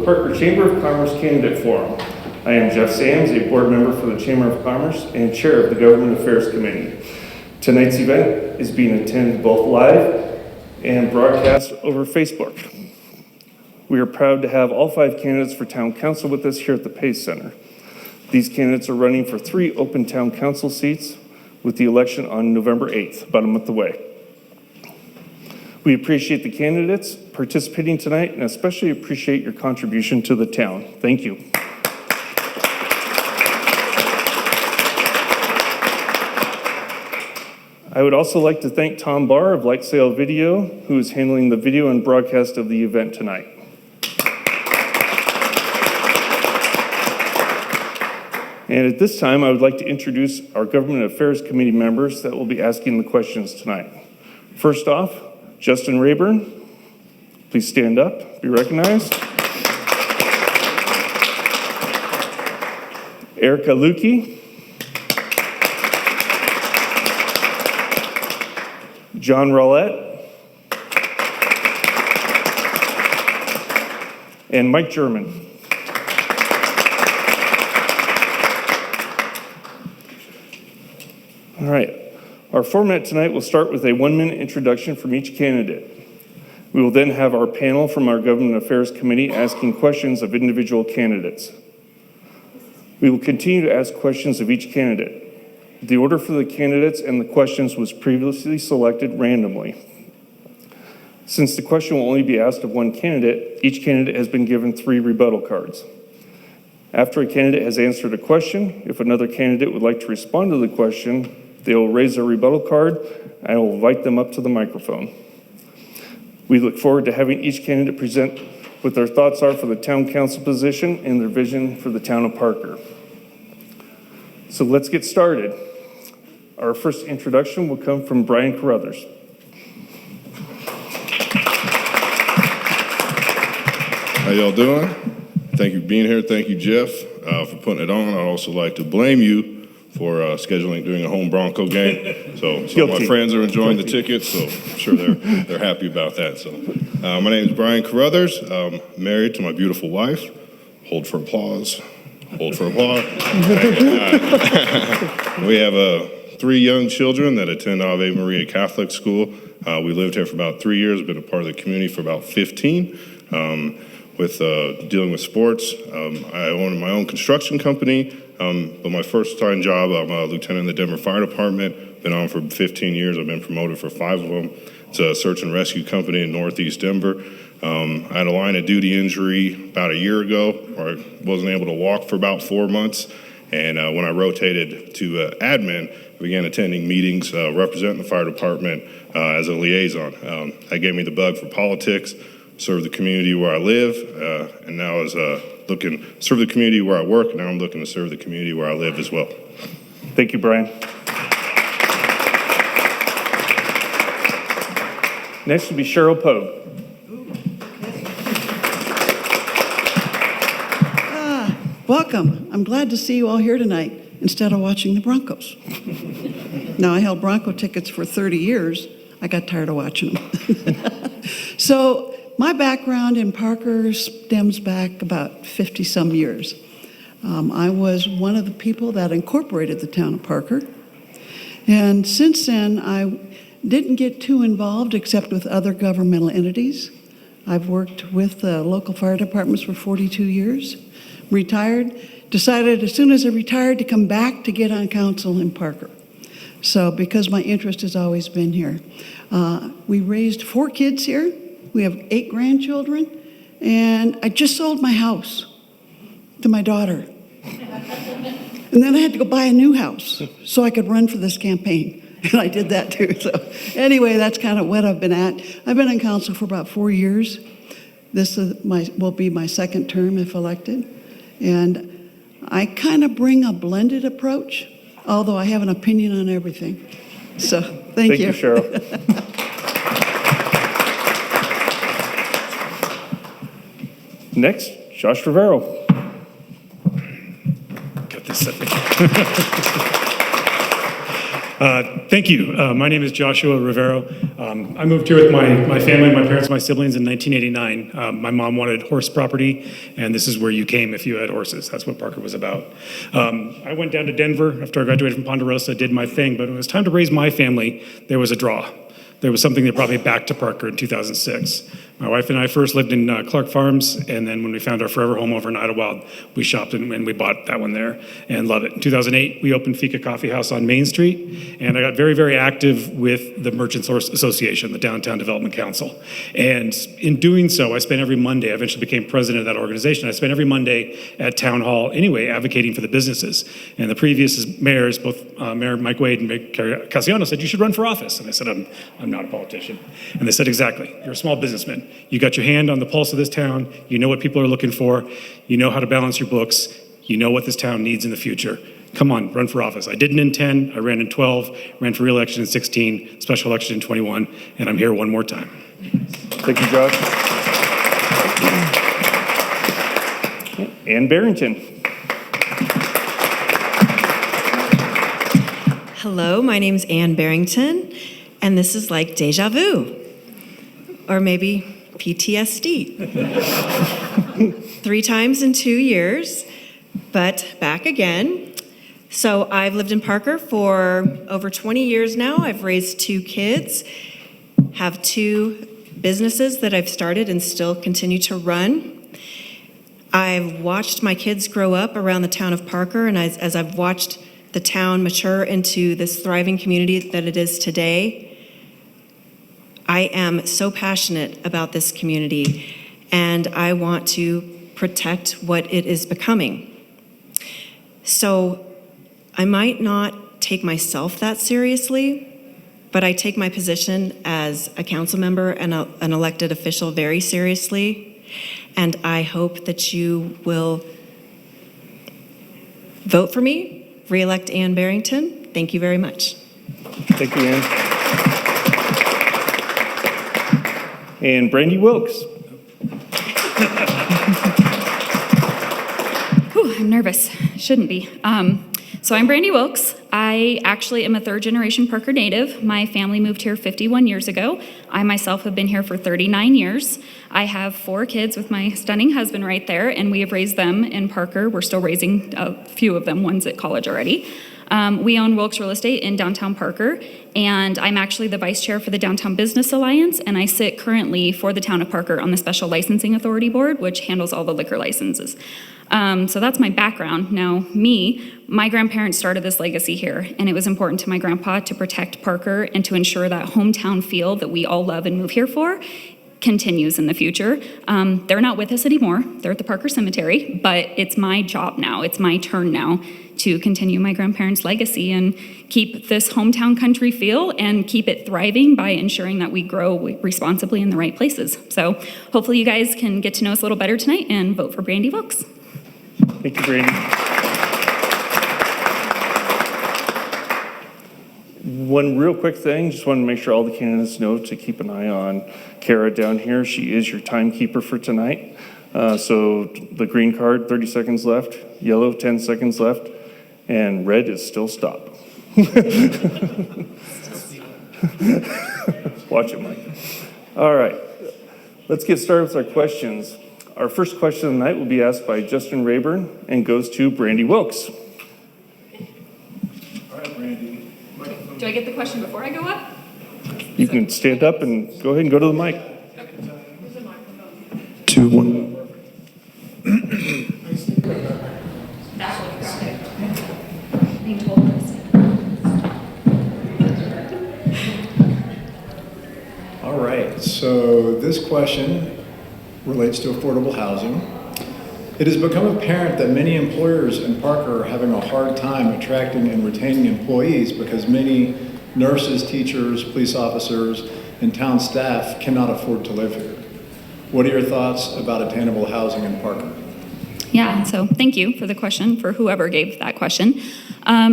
Parker Chamber of Commerce Candidate Forum. I am Jeff Sams, a board member for the Chamber of Commerce and chair of the Government Affairs Committee. Tonight's event is being attended both live and broadcast over Facebook. We are proud to have all 5 candidates for Town Council with us here at the Pace Center. These candidates are running for 3 open Town Council seats with the election on November 8th, about a month away. We appreciate the candidates participating tonight and especially appreciate your contribution to the town. Thank you. I would also like to thank Tom Barr of Light Sail Video, who is handling the video and broadcast of the event tonight. And at this time, I would like to introduce our Government Affairs Committee members that will be asking the questions tonight. First off, Justin Rayburn, please stand up, be recognized. Erica Lukey. John Rowlett. And Mike German. All right. Our format tonight will start with a 1-minute introduction from each candidate. We will then have our panel from our Government Affairs Committee asking questions of individual candidates. We will continue to ask questions of each candidate. The order for the candidates and the questions was previously selected randomly. Since the question will only be asked of one candidate, each candidate has been given 3 rebuttal cards. After a candidate has answered a question, if another candidate would like to respond to the question, they will raise their rebuttal card, and I will invite them up to the microphone. We look forward to having each candidate present what their thoughts are for the town council position and their vision for the town of Parker. So let's get started. Our first introduction will come from Brian Carruthers. How y'all doing? Thank you for being here. Thank you, Jeff, for putting it on. I'd also like to blame you for scheduling during a home Bronco game. So some of my friends are enjoying the tickets, so I'm sure they're happy about that. So my name is Brian Carruthers. I'm married to my beautiful wife. Hold for applause. Hold for applause. We have 3 young children that attend Ave Maria Catholic School. We lived here for about 3 years, been a part of the community for about 15. With dealing with sports. I own my own construction company, but my first time job, I'm a lieutenant in the Denver Fire Department. Been on for 15 years. I've been promoted for 5 of them. It's a search and rescue company in Northeast Denver. I had a line of duty injury about a year ago where I wasn't able to walk for about 4 months. And when I rotated to admin, I began attending meetings, representing the fire department as a liaison. That gave me the bug for politics. Serve the community where I live, and now is looking serve the community where I work, and now I'm looking to serve the community where I live as well. Thank you, Brian. Next will be Cheryl Pogue. Welcome. I'm glad to see you all here tonight instead of watching the Broncos. Now, I held Bronco tickets for 30 years. I got tired of watching them. So, my background in Parker stems back about 50-some years. I was one of the people that incorporated the town of Parker. And since then, I didn't get too involved except with other governmental entities. I've worked with the local fire departments for 42 years. Retired, decided as soon as I retired to come back to get on council in Parker. So because my interest has always been here. We raised 4 kids here. We have 8 grandchildren, and I just sold my house to my daughter. And then I had to go buy a new house so I could run for this campaign. And I did that too. So anyway, that's kind of what I've been at. I've been in council for about 4 years. This will be my 2nd term if elected. And I kind of bring a blended approach, although I have an opinion on everything. So thank you. Thank you, Cheryl. Next, Josh Rivero. Got this up. Thank you. My name is Joshua Rivero. I moved here with my family, my parents, my siblings in 1989. My mom wanted horse property, and this is where you came if you had horses. That's what Parker was about. I went down to Denver after I graduated from Ponderosa, did my thing, but when it was time to raise my family, there was a draw. There was something that brought me back to Parker in 2006. My wife and I first lived in Clark Farms, and then when we found our forever home over in Idlewild, we shopped and we bought that one there and love it. In 2008, we opened Fika Coffee House on Main Street, and I got very, very active with the Merchants Association, the Downtown Development Council. And in doing so, I spent every Monday, I eventually became president of that organization, I spent every Monday at Town Hall anyway advocating for the businesses. And the previous mayors, both Mayor Mike Wade and Mayor Carrie Cassiano, said, you should run for office. And I said, I'm not a politician. And they said, exactly, you're a small businessman. You got your hand on the pulse of this town. You know what people are looking for. You know how to balance your books. You know what this town needs in the future. Come on, run for office. I didn't in 10, I ran in 12, ran for re-election in 16, special election in 21, and I'm here one more time. Thank you, Josh. Ann Barrington. Hello, my name's Ann Barrington, and this is like deja vu, or maybe PTSD. 3 times in 2 years, but back again. So I've lived in Parker for over 20 years now. I've raised 2 kids, have 2 businesses that I've started and still continue to run. I've watched my kids grow up around the town of Parker, and as I've watched the town mature into this thriving community that it is today, I am so passionate about this community, and I want to protect what it is becoming. So I might not take myself that seriously, but I take my position as a council member and an elected official very seriously, and I hope that you will vote for me, re-elect Ann Barrington. Thank you very much. Thank you, Ann. And Brandy Wilkes. Whew, I'm nervous. Shouldn't be. So I'm Brandy Wilkes. I actually am a 3rd-generation Parker native. My family moved here 51 years ago. I myself have been here for 39 years. I have 4 kids with my stunning husband right there, and we have raised them in Parker. We're still raising a few of them, one's at college already. We own Wilkes Real Estate in downtown Parker, and I'm actually the vice chair for the Downtown Business Alliance, and I sit currently for the town of Parker on the Special Licensing Authority Board, which handles all the liquor licenses. So that's my background. Now, my grandparents started this legacy here, and it was important to my grandpa to protect Parker and to ensure that hometown feel that we all love and move here for continues in the future. They're not with us anymore. They're at the Parker Cemetery, but it's my job now. It's my turn now to continue my grandparents' legacy and keep this hometown country feel and keep it thriving by ensuring that we grow responsibly in the right places. So hopefully you guys can get to know us a little better tonight and vote for Brandy Wilkes. Thank you, Brandy. One real quick thing, just want to make sure all the candidates know to keep an eye on Kara down here. She is your timekeeper for tonight. So the green card, 30 seconds left, yellow, 10 seconds left, and red is still stop. Watch it, Mike. All right, let's get started with our questions. Our first question of the night will be asked by Justin Rayburn and goes to Brandy Wilkes. All right, Brandy. Do I get the question before I go up? You can stand up and go ahead and go to the mic. 2, 1. That's what got it. Being told this. All right, so this question relates to affordable housing. It has become apparent that many employers in Parker are having a hard time attracting and retaining employees because many nurses, teachers, police officers, and town staff cannot afford to live here. What are your thoughts about attainable housing in Parker? Yeah, so thank you for the question, for whoever gave that question.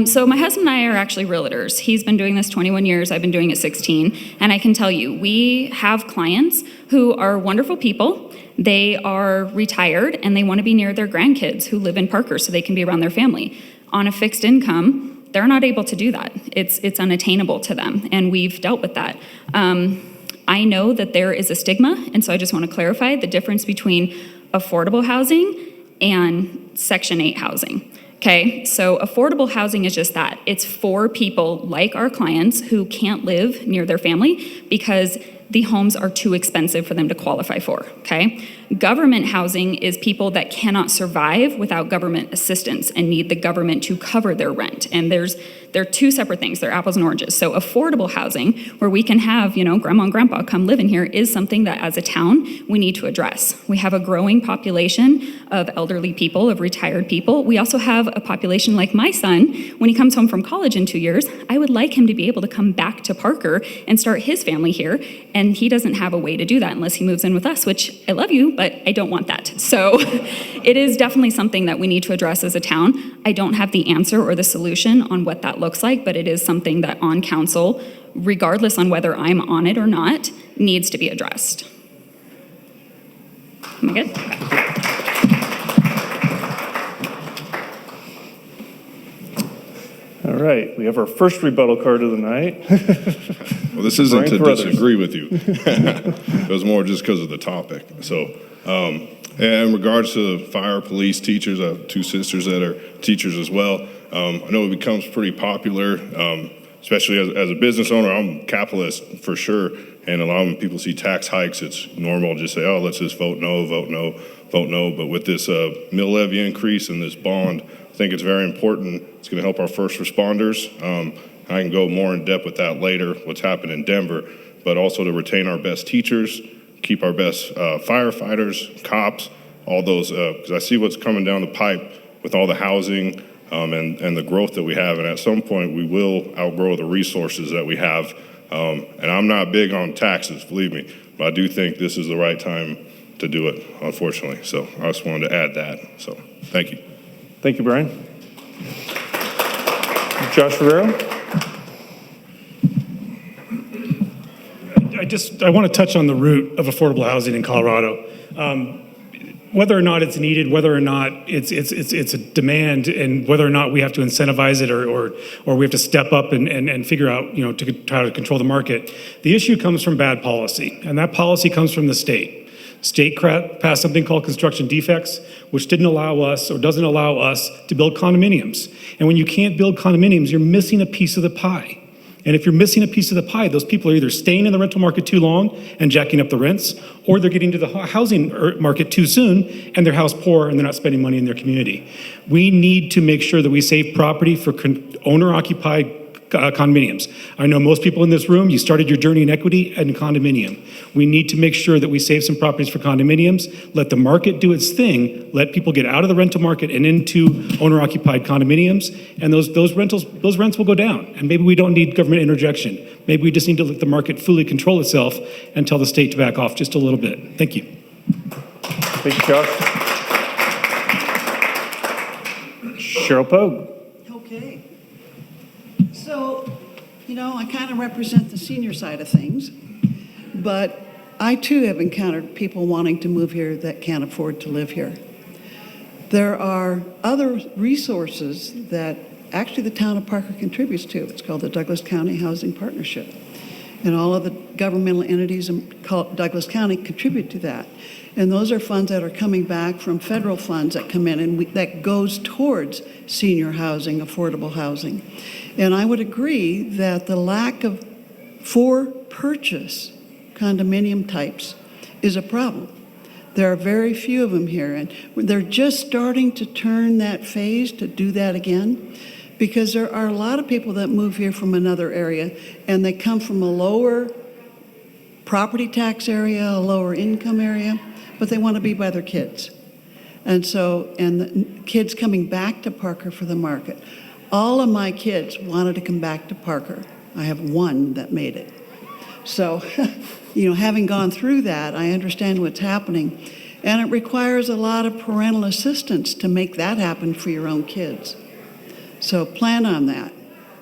So my husband and I are actually realtors. He's been doing this 21 years, I've been doing it 16, and I can tell you, we have clients who are wonderful people. They are retired and they want to be near their grandkids who live in Parker so they can be around their family. On a fixed income, they're not able to do that. It's unattainable to them, and we've dealt with that. I know that there is a stigma, and so I just want to clarify the difference between affordable housing and Section 8 housing. Okay, so affordable housing is just that. It's for people like our clients who can't live near their family because the homes are too expensive for them to qualify for, okay? Government housing is people that cannot survive without government assistance and need the government to cover their rent. And they're two separate things. They're apples and oranges. So affordable housing, where we can have, grandma and grandpa come live in here, is something that as a town we need to address. We have a growing population of elderly people, of retired people. We also have a population like my son. When he comes home from college in 2 years, I would like him to be able to come back to Parker and start his family here. And he doesn't have a way to do that unless he moves in with us, which I love you, but I don't want that. So it is definitely something that we need to address as a town. I don't have the answer or the solution on what that looks like, but it is something that on council, regardless on whether I'm on it or not, needs to be addressed. Am I good? All right, we have our first rebuttal card of the night. Well, this isn't Brian to Carruthers. disagree with you. It was more just because of the topic. So, and in regards to fire, police, teachers, I have two sisters that are teachers as well. I know it becomes pretty popular, especially as a business owner. I'm a capitalist for sure. And a lot of people see tax hikes, it's normal to just say, oh, let's just vote no, vote no, vote no. But with this mill levy increase and this bond, I think it's very important. It's going to help our first responders. I can go more in depth with that later, what's happened in Denver, but also to retain our best teachers, keep our best firefighters, cops, all those, because I see what's coming down the pipe with all the housing and the growth that we have. And at some point, we will outgrow the resources that we have. And I'm not big on taxes, believe me, but I do think this is the right time to do it, unfortunately. So I just wanted to add that. So thank you. Thank you, Brian. Josh Rivera? I want to touch on the root of affordable housing in Colorado. Whether or not it's needed, whether or not it's a demand, and whether or not we have to incentivize it or we have to step up and figure out, to try to control the market. The issue comes from bad policy, and that policy comes from the state. State passed something called construction defects, which didn't allow us or doesn't allow us to build condominiums. And when you can't build condominiums, you're missing a piece of the pie. And if you're missing a piece of the pie, those people are either staying in the rental market too long and jacking up the rents, or they're getting to the housing market too soon and they're house poor and they're not spending money in their community. We need to make sure that we save property for owner-occupied condominiums. I know most people in this room, you started your journey in equity and condominium. We need to make sure that we save some properties for condominiums, let the market do its thing, let people get out of the rental market and into owner-occupied condominiums, and those rents will go down. And maybe we don't need government interjection. Maybe we just need to let the market fully control itself and tell the state to back off just a little bit. Thank you. Thank you, Josh. Cheryl Pogue. Okay. So, I kind of represent the senior side of things, but I too have encountered people wanting to move here that can't afford to live here. There are other resources that actually the town of Parker contributes to. It's called the Douglas County Housing Partnership. And all of the governmental entities in Douglas County contribute to that. And those are funds that are coming back from federal funds that come in and that goes towards senior housing, affordable housing. And I would agree that the lack of for purchase condominium types is a problem. There are very few of them here, and they're just starting to turn that phase to do that again, because there are a lot of people that move here from another area, and they come from a lower property tax area, a lower income area, but they want to be by their kids. And the kids coming back to Parker for the market. All of my kids wanted to come back to Parker. I have one that made it. So, having gone through that, I understand what's happening. And it requires a lot of parental assistance to make that happen for your own kids. So plan on that,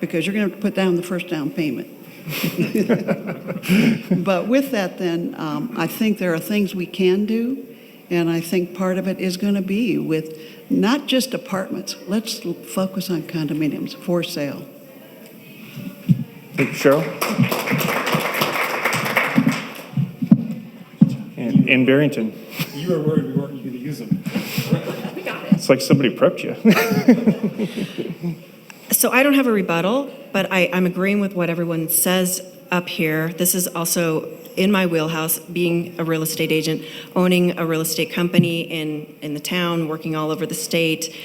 because you're going to have to put down the first down payment. But with that then, I think there are things we can do, And I think part of it is going to be with not just apartments. Let's focus on condominiums for sale. Thank you, Cheryl. And Ann Barrington. You were worried we weren't going to use them. It's like somebody prepped you. So I don't have a rebuttal, but I'm agreeing with what everyone says up here. This is also in my wheelhouse, being a real estate agent, owning a real estate company in the town, working all over the state.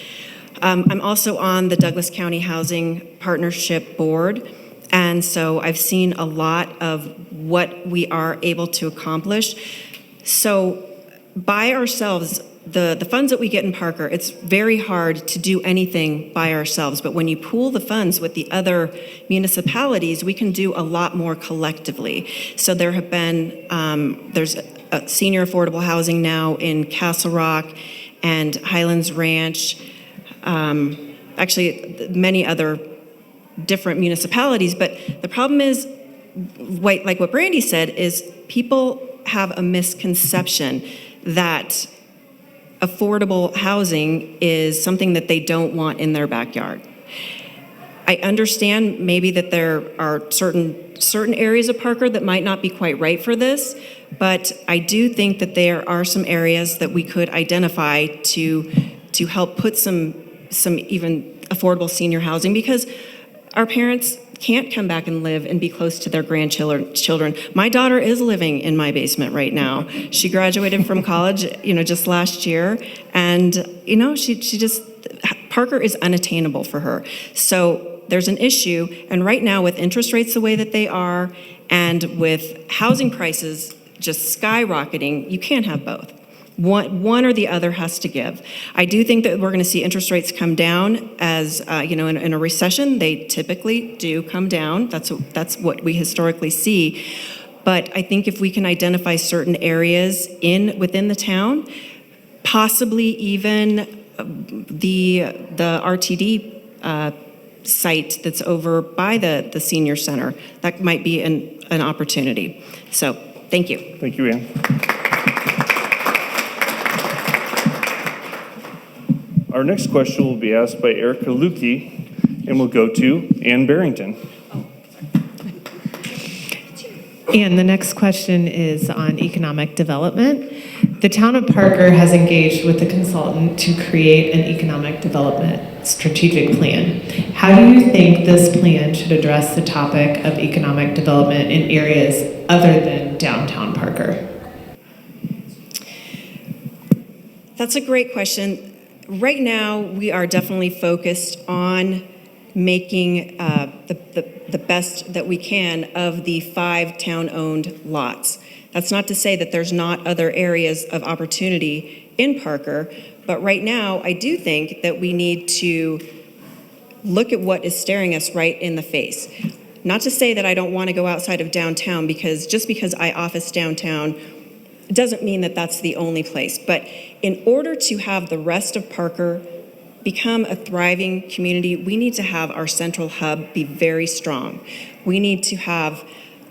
I'm also on the Douglas County Housing Partnership Board, and so I've seen a lot of what we are able to accomplish. So by ourselves, the funds that we get in Parker, it's very hard to do anything by ourselves, but when you pool the funds with the other municipalities, we can do a lot more collectively. So there have been, there's a senior affordable housing now in Castle Rock and Highlands Ranch, actually many other different municipalities, but the problem is, like what Brandy said, is people have a misconception that affordable housing is something that they don't want in their backyard. I understand maybe that there are certain areas of Parker that might not be quite right for this, but I do think that there are some areas that we could identify to help put some even affordable senior housing, because our parents can't come back and live and be close to their grandchildren. My daughter is living in my basement right now. She graduated from college, just last year, and she just, Parker is unattainable for her. So there's an issue, and right now with interest rates the way that they are, and with housing prices just skyrocketing, you can't have both. One or the other has to give. I do think that we're going to see interest rates come down as, in a recession, they typically do come down. That's what we historically see. But I think if we can identify certain areas within the town, possibly even the RTD site that's over by the senior center, that might be an opportunity. So, thank you. Thank you, Ann. Our next question will be asked by Erica Lukey, and will go to Ann Barrington. And the next question is on economic development. The town of Parker has engaged with a consultant to create an economic development strategic plan. How do you think this plan should address the topic of economic development in areas other than downtown Parker? That's a great question. Right now, we are definitely focused on making the best that we can of the 5 town-owned lots. That's not to say that there's not other areas of opportunity in Parker, but right now, I do think that we need to look at what is staring us right in the face. Not to say that I don't want to go outside of downtown, because just because I office downtown doesn't mean that that's the only place. But in order to have the rest of Parker become a thriving community, we need to have our central hub be very strong. We need to have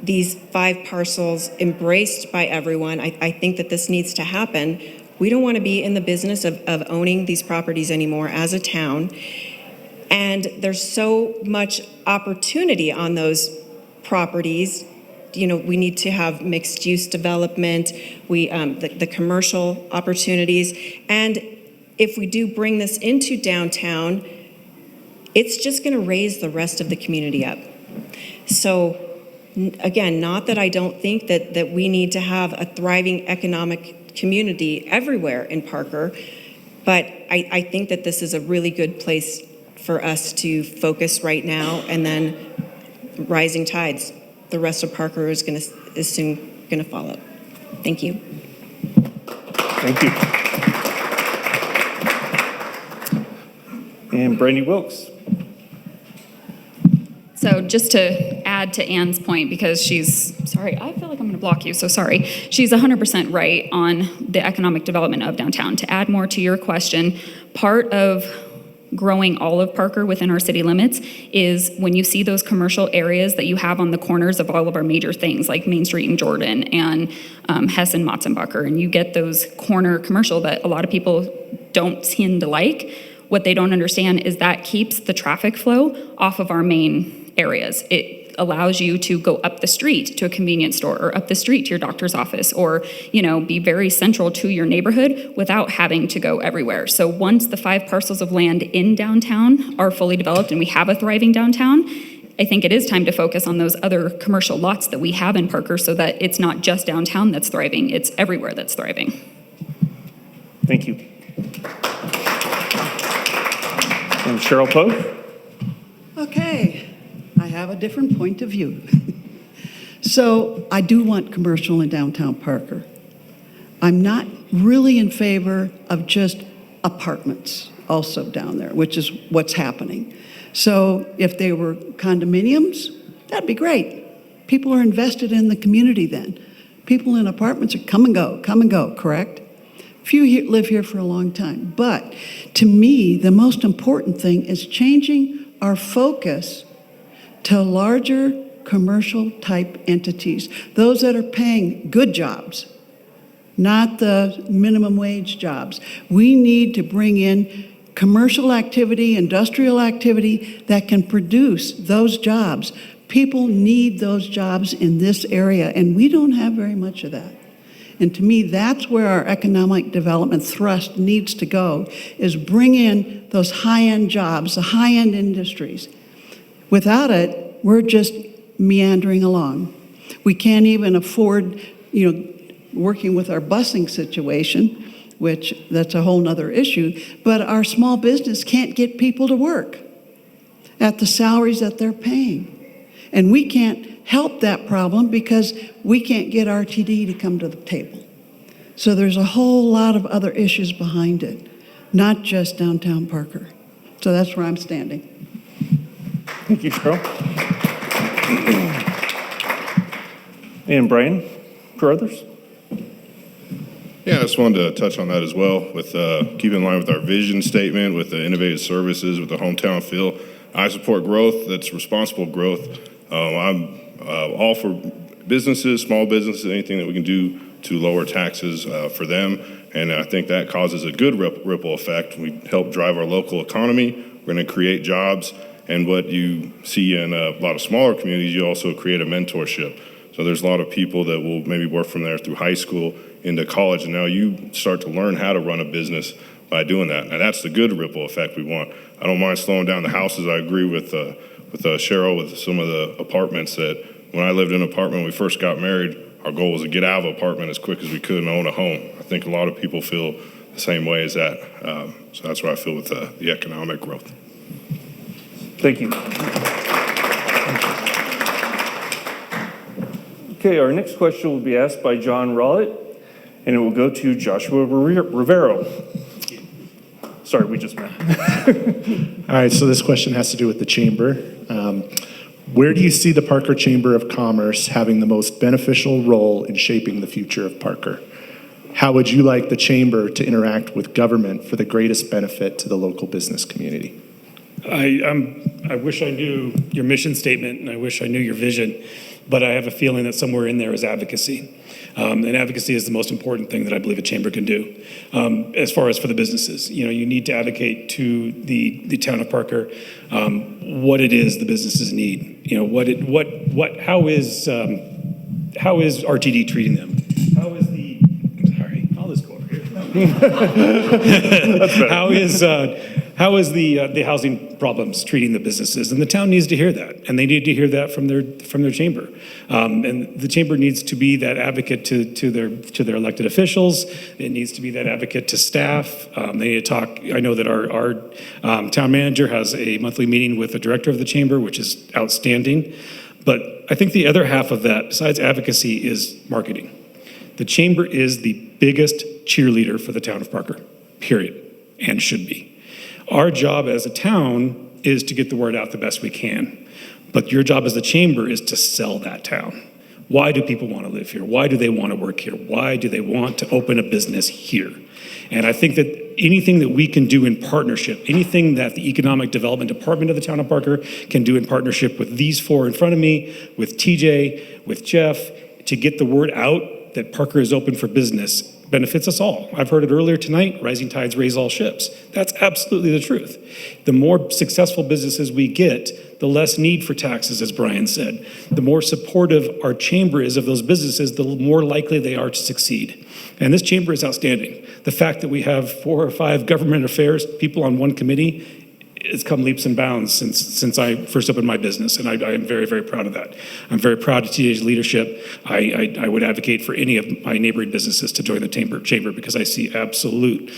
these 5 parcels embraced by everyone. I think that this needs to happen. We don't want to be in the business of owning these properties anymore as a town. And there's so much opportunity on those properties. We need to have mixed-use development, the commercial opportunities, and if we do bring this into downtown, it's just going to raise the rest of the community up. So, again, not that I don't think that we need to have a thriving economic community everywhere in Parker, but I think that this is a really good place for us to focus right now, and then rising tides. The rest of Parker is soon going to follow. Thank you. Thank you. And Brandy Wilkes. So just to add to Ann's point, because sorry, I feel like I'm going to block you, so sorry. She's 100% right on the economic development of downtown. To add more to your question, part of growing all of Parker within our city limits is when you see those commercial areas that you have on the corners of all of our major things like Main Street and Jordan and Hess and Motzenbacher, and you get those corner commercial that a lot of people don't tend to like. What they don't understand is that keeps the traffic flow off of our main areas. It allows you to go up the street to a convenience store or up the street to your doctor's office or, be very central to your neighborhood without having to go everywhere. So once the 5 parcels of land in downtown are fully developed and we have a thriving downtown, I think it is time to focus on those other commercial lots that we have in Parker so that it's not just downtown that's thriving, it's everywhere that's thriving. Thank you. And Cheryl Pogue? Okay, I have a different point of view. So I do want commercial in downtown Parker. I'm not really in favor of just apartments also down there, which is what's happening. So if they were condominiums, that'd be great. People are invested in the community then. People in apartments are come and go, correct? Few here live here for a long time. But to me, the most important thing is changing our focus to larger commercial type entities, those that are paying good jobs, not the minimum wage jobs. We need to bring in commercial activity, industrial activity that can produce those jobs. People need those jobs in this area, and we don't have very much of that. And to me, that's where our economic development thrust needs to go, is bring in those high-end jobs, the high-end industries. Without it, we're just meandering along. We can't even afford, working with our busing situation, which that's a whole nother issue, but our small business can't get people to work at the salaries that they're paying. And we can't help that problem because we can't get RTD to come to the table. So there's a whole lot of other issues behind it, not just downtown Parker. So that's where I'm standing. Thank you, Cheryl. And Brian, for others? Yeah, I just wanted to touch on that as well, with keep in line with our vision statement, with the innovative services, with the hometown feel. I support growth that's responsible growth. I'm all for businesses, small businesses, anything that we can do to lower taxes for them. And I think that causes a good ripple effect. We help drive our local economy. We're going to create jobs. And what you see in a lot of smaller communities, you also create a mentorship. So there's a lot of people that will maybe work from there through high school into college. And now you start to learn how to run a business by doing that. And that's the good ripple effect we want. I don't mind slowing down the houses. I agree with Cheryl with some of the apartments that when I lived in an apartment when we first got married, our goal was to get out of an apartment as quick as we could and own a home. I think a lot of people feel the same way as that. So that's what I feel with the economic growth. Thank you. Okay, our next question will be asked by John Rollett, and it will go to Joshua Rivero. Sorry, we just met. All right, so this question has to do with the chamber. Where do you see the Parker Chamber of Commerce having the most beneficial role in shaping the future of Parker? How would you like the chamber to interact with government for the greatest benefit to the local business community? I wish I knew your mission statement and I wish I knew your vision, but I have a feeling that somewhere in there is advocacy. And advocacy is the most important thing that I believe a chamber can do. As far as for the businesses, you need to advocate to the town of Parker what it is the businesses need. How is RTD treating them? I'll just go over here. That's better. How is the housing problems treating the businesses? And the town needs to hear that, and they need to hear that from their chamber. And the chamber needs to be that advocate to their elected officials. It needs to be that advocate to staff. They need to talk. I know that our town manager has a monthly meeting with the director of the chamber, which is outstanding. But I think the other half of that, besides advocacy, is marketing. The chamber is the biggest cheerleader for the town of Parker, period, and should be. Our job as a town is to get the word out the best we can. But your job as the chamber is to sell that town. Why do people want to live here? Why do they want to work here? Why do they want to open a business here? And I think that anything that we can do in partnership, anything that the Economic Development Department of the Town of Parker can do in partnership with these four in front of me, with TJ, with Jeff, to get the word out that Parker is open for business benefits us all. I've heard it earlier tonight, rising tides raise all ships. That's absolutely the truth. The more successful businesses we get, the less need for taxes, as Brian said. The more supportive our chamber is of those businesses, the more likely they are to succeed. And this chamber is outstanding. The fact that we have 4 or 5 government affairs people on one committee, it's come leaps and bounds since I first opened my business, and I am very, very proud of that. I'm very proud of TJ's leadership. I would advocate for any of my neighboring businesses to join the chamber because I see absolute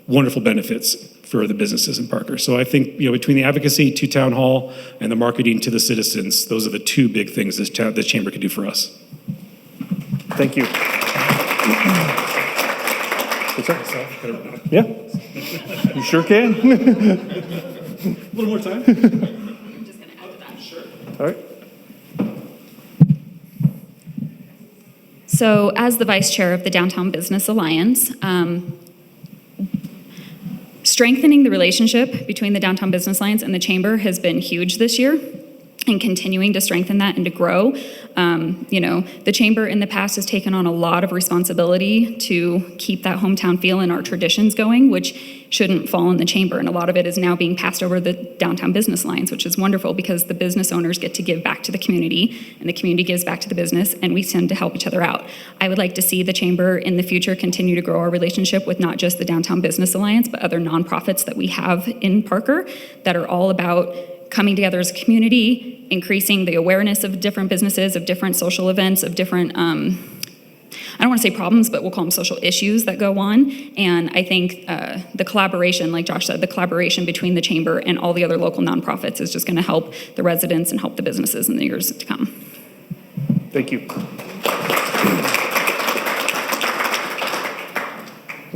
wonderful benefits for the businesses in Parker. So I think, between the advocacy to town hall and the marketing to the citizens, those are the 2 big things this chamber can do for us. Thank you. What's that? Yeah, you sure can. A little more time. I'm just going to add to that. Sure. All right. So, as the vice chair of the Downtown Business Alliance, strengthening the relationship between the Downtown Business Alliance and the chamber has been huge this year, and continuing to strengthen that and to grow. The chamber in the past has taken on a lot of responsibility to keep that hometown feel and our traditions going, which shouldn't fall on the chamber. And a lot of it is now being passed over the Downtown Business Alliance, which is wonderful because the business owners get to give back to the community and the community gives back to the business, and we tend to help each other out. I would like to see the chamber in the future continue to grow our relationship with not just the Downtown Business Alliance, but other nonprofits that we have in Parker that are all about coming together as a community, increasing the awareness of different businesses, of different social events, of different, I don't want to say problems, but we'll call them social issues that go on. And I think the collaboration, like Josh said, the collaboration between the chamber and all the other local nonprofits is just going to help the residents and help the businesses in the years to come. Thank you.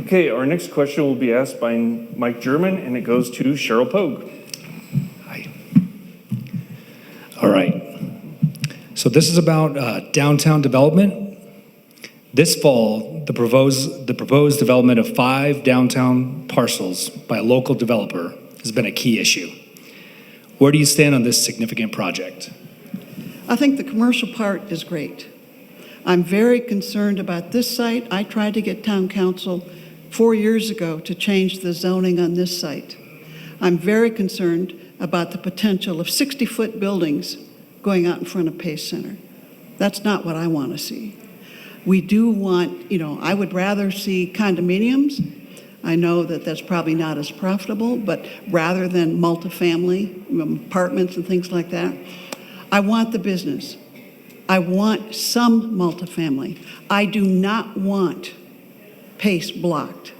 Okay, our next question will be asked by Mike German, and it goes to Cheryl Pogue. All right. So this is about downtown development. This fall, the proposed development of 5 downtown parcels by a local developer has been a key issue. Where do you stand on this significant project? I think the commercial part is great. I'm very concerned about this site. I tried to get town council 4 years ago to change the zoning on this site. I'm very concerned about the potential of 60-foot buildings going out in front of Pace Center. That's not what I want to see. We do want, I would rather see condominiums. I know that that's probably not as profitable, but rather than multifamily apartments and things like that, I want the business. I want some multifamily. I do not want Pace blocked.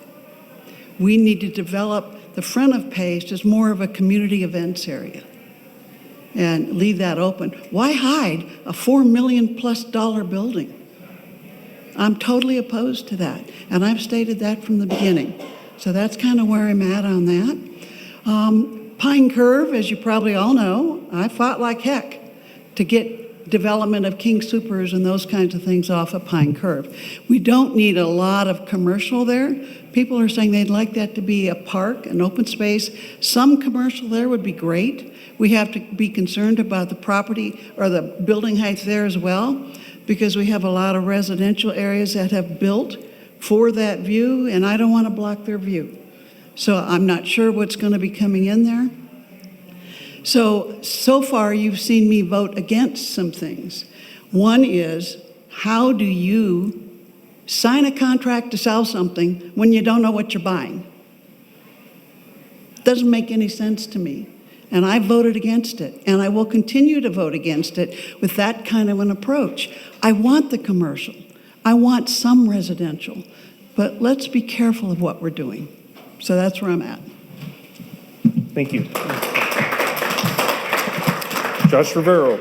We need to develop the front of Pace as more of a community events area and leave that open. Why hide a $4 million+ building? I'm totally opposed to that, and I've stated that from the beginning. So that's kind of where I'm at on that. Pine Curve, as you probably all know, I fought like heck to get development of King Soopers and those kinds of things off of Pine Curve. We don't need a lot of commercial there. People are saying they'd like that to be a park, an open space. Some commercial there would be great. We have to be concerned about the property or the building heights there as well, because we have a lot of residential areas that have built for that view, and I don't want to block their view. So I'm not sure what's going to be coming in there. So far you've seen me vote against some things. One is, how do you sign a contract to sell something when you don't know what you're buying? Doesn't make any sense to me. And I voted against it, and I will continue to vote against it with that kind of an approach. I want the commercial. I want some residential, but let's be careful of what we're doing. So that's where I'm at. Thank you. Josh Rivero.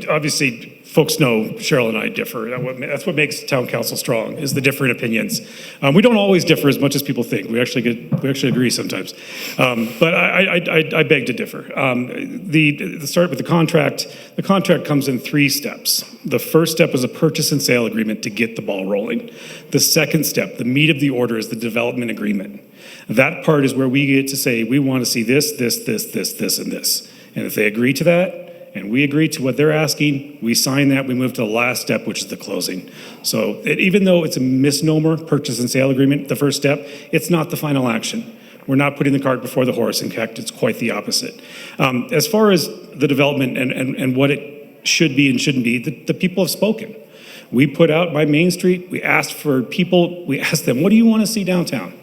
Obviously, folks know Cheryl and I differ. That's what makes town council strong, is the different opinions. We don't always differ as much as people think. We actually agree sometimes. But I beg to differ. The start with the contract comes in 3 steps. The first step is a purchase and sale agreement to get the ball rolling. The second step, the meat of the order, is the development agreement. That part is where we get to say, we want to see this, this, and this. And if they agree to that, and we agree to what they're asking, we sign that, we move to the last step, which is the closing. So even though it's a misnomer, purchase and sale agreement, the first step, it's not the final action. We're not putting the cart before the horse. In fact, it's quite the opposite. As far as the development and what it should be and shouldn't be, the people have spoken. We put out by Main Street, we asked for people, we asked them, what do you want to see downtown?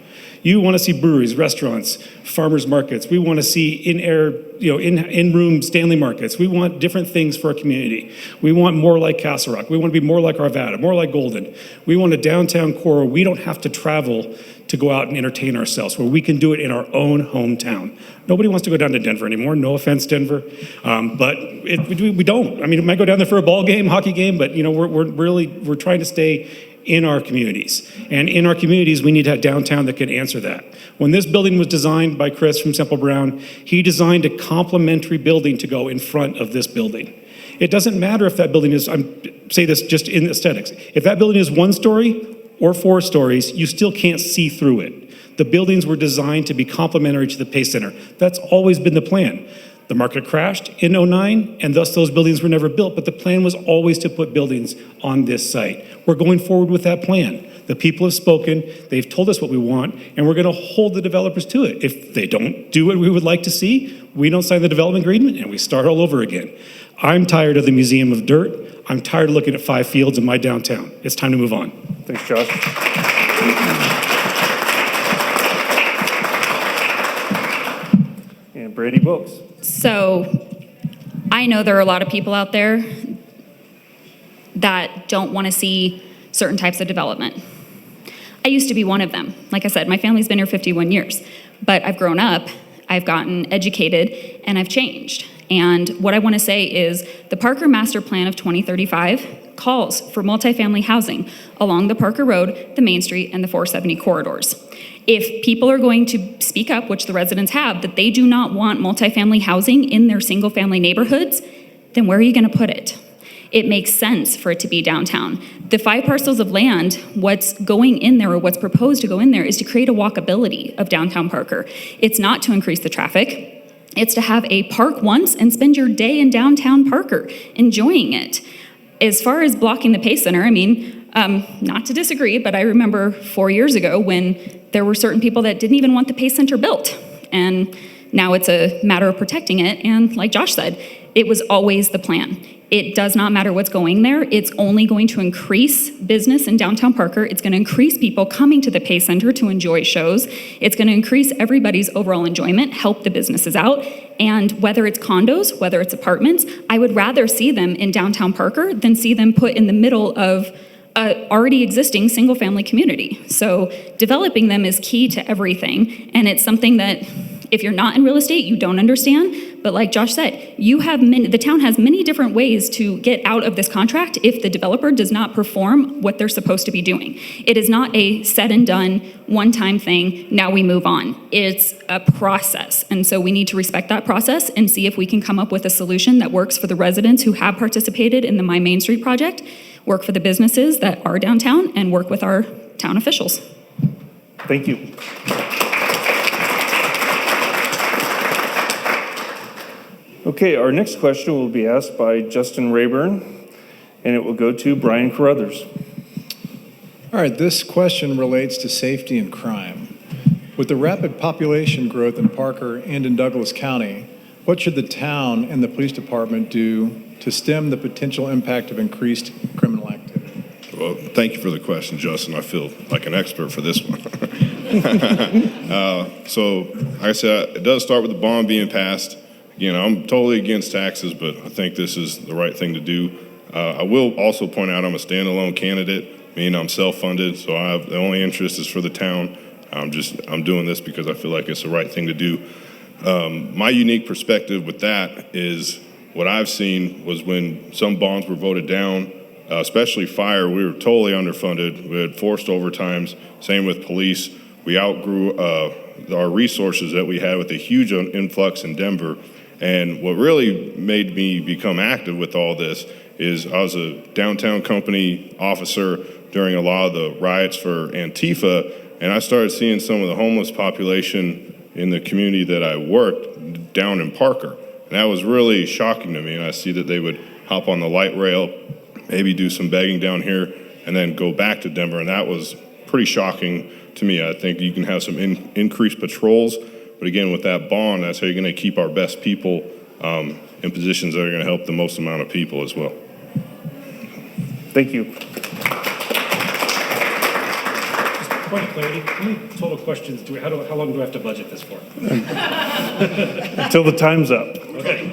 You want to see breweries, restaurants, farmers markets. We want to see in-room Stanley markets. We want different things for our community. We want more like Castle Rock. We want to be more like Arvada, more like Golden. We want a downtown core where we don't have to travel to go out and entertain ourselves, where we can do it in our own hometown. Nobody wants to go down to Denver anymore. No offense, Denver, but we don't. I mean, we might go down there for a ball game, hockey game, but we're trying to stay in our communities. And in our communities, we need to have downtown that can answer that. When this building was designed by Chris from Semple Brown, he designed a complementary building to go in front of this building. It doesn't matter if that building is, say this just in aesthetics, if that building is 1 story or 4 stories, you still can't see through it. The buildings were designed to be complementary to the Pace Center. That's always been the plan. The market crashed in 2009, and thus those buildings were never built, but the plan was always to put buildings on this site. We're going forward with that plan. The people have spoken, they've told us what we want, and we're going to hold the developers to it. If they don't do what we would like to see, we don't sign the development agreement, and we start all over again. I'm tired of the Museum of Dirt. I'm tired of looking at 5 fields in my downtown. It's time to move on. Thanks, Josh. And Brady Wilkes. So I know there are a lot of people out there that don't want to see certain types of development. I used to be one of them. Like I said, my family's been here 51 years, but I've grown up, I've gotten educated, and I've changed. And what I want to say is the Parker Master Plan of 2035 calls for multifamily housing along the Parker Road, the Main Street, and the 470 corridors. If people are going to speak up, which the residents have, that they do not want multifamily housing in their single-family neighborhoods, then where are you going to put it? It makes sense for it to be downtown. The 5 parcels of land, what's going in there or what's proposed to go in there is to create a walkability of downtown Parker. It's not to increase the traffic. It's to have a park once and spend your day in downtown Parker enjoying it. As far as blocking the Pace Center, I mean, not to disagree, but I remember 4 years ago when there were certain people that didn't even want the Pace Center built. And now it's a matter of protecting it. And like Josh said, it was always the plan. It does not matter what's going there. It's only going to increase business in downtown Parker. It's going to increase people coming to the Pace Center to enjoy shows. It's going to increase everybody's overall enjoyment, help the businesses out. And whether it's condos, whether it's apartments, I would rather see them in downtown Parker than see them put in the middle of a already existing single-family community. So developing them is key to everything. And it's something that if you're not in real estate, you don't understand. But like Josh said, the town has many different ways to get out of this contract if the developer does not perform what they're supposed to be doing. It is not a said and done, one-time thing, now we move on. It's a process. And so we need to respect that process and see if we can come up with a solution that works for the residents who have participated in the My Main Street project, work for the businesses that are downtown, and work with our town officials. Thank you. Okay, our next question will be asked by Justin Rayburn, and it will go to Brian Carruthers. All right, this question relates to safety and crime. With the rapid population growth in Parker and in Douglas County, what should the town and the police department do to stem the potential impact of increased criminal activity? Well, thank you for the question, Justin. I feel like an expert for this one. So, like I said, it does start with the bond being passed. Again, I'm totally against taxes, but I think this is the right thing to do. I will also point out I'm a standalone candidate, meaning I'm self-funded, so the only interest is for the town. I'm doing this because I feel like it's the right thing to do. My unique perspective with that is what I've seen was when some bonds were voted down, especially fire, we were totally underfunded. We had forced overtimes. Same with police. We outgrew our resources that we had with a huge influx in Denver. And what really made me become active with all this is I was a downtown company officer during a lot of the riots for Antifa, and I started seeing some of the homeless population in the community that I worked down in Parker. And that was really shocking to me. And I see that they would hop on the light rail, maybe do some begging down here, and then go back to Denver. And that was pretty shocking to me. I think you can have some increased patrols, but again, with that bond, that's how you're going to keep our best people in positions that are going to help the most amount of people as well. Thank you. Point of clarity, how many total questions do we, how long do we have to budget this for? Until the time's up. Okay.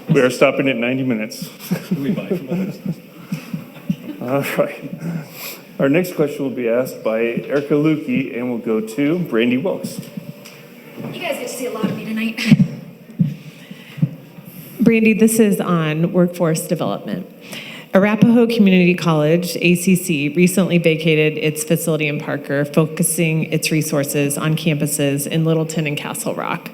We are stopping at 90 minutes. We buy from others. All right. Our next question will be asked by Erica Lukey, and we'll go to Brandy Wilkes. You guys get to see a lot of me tonight. Brandy, this is on workforce development. Arapahoe Community College, ACC, recently vacated its facility in Parker, focusing its resources on campuses in Littleton and Castle Rock.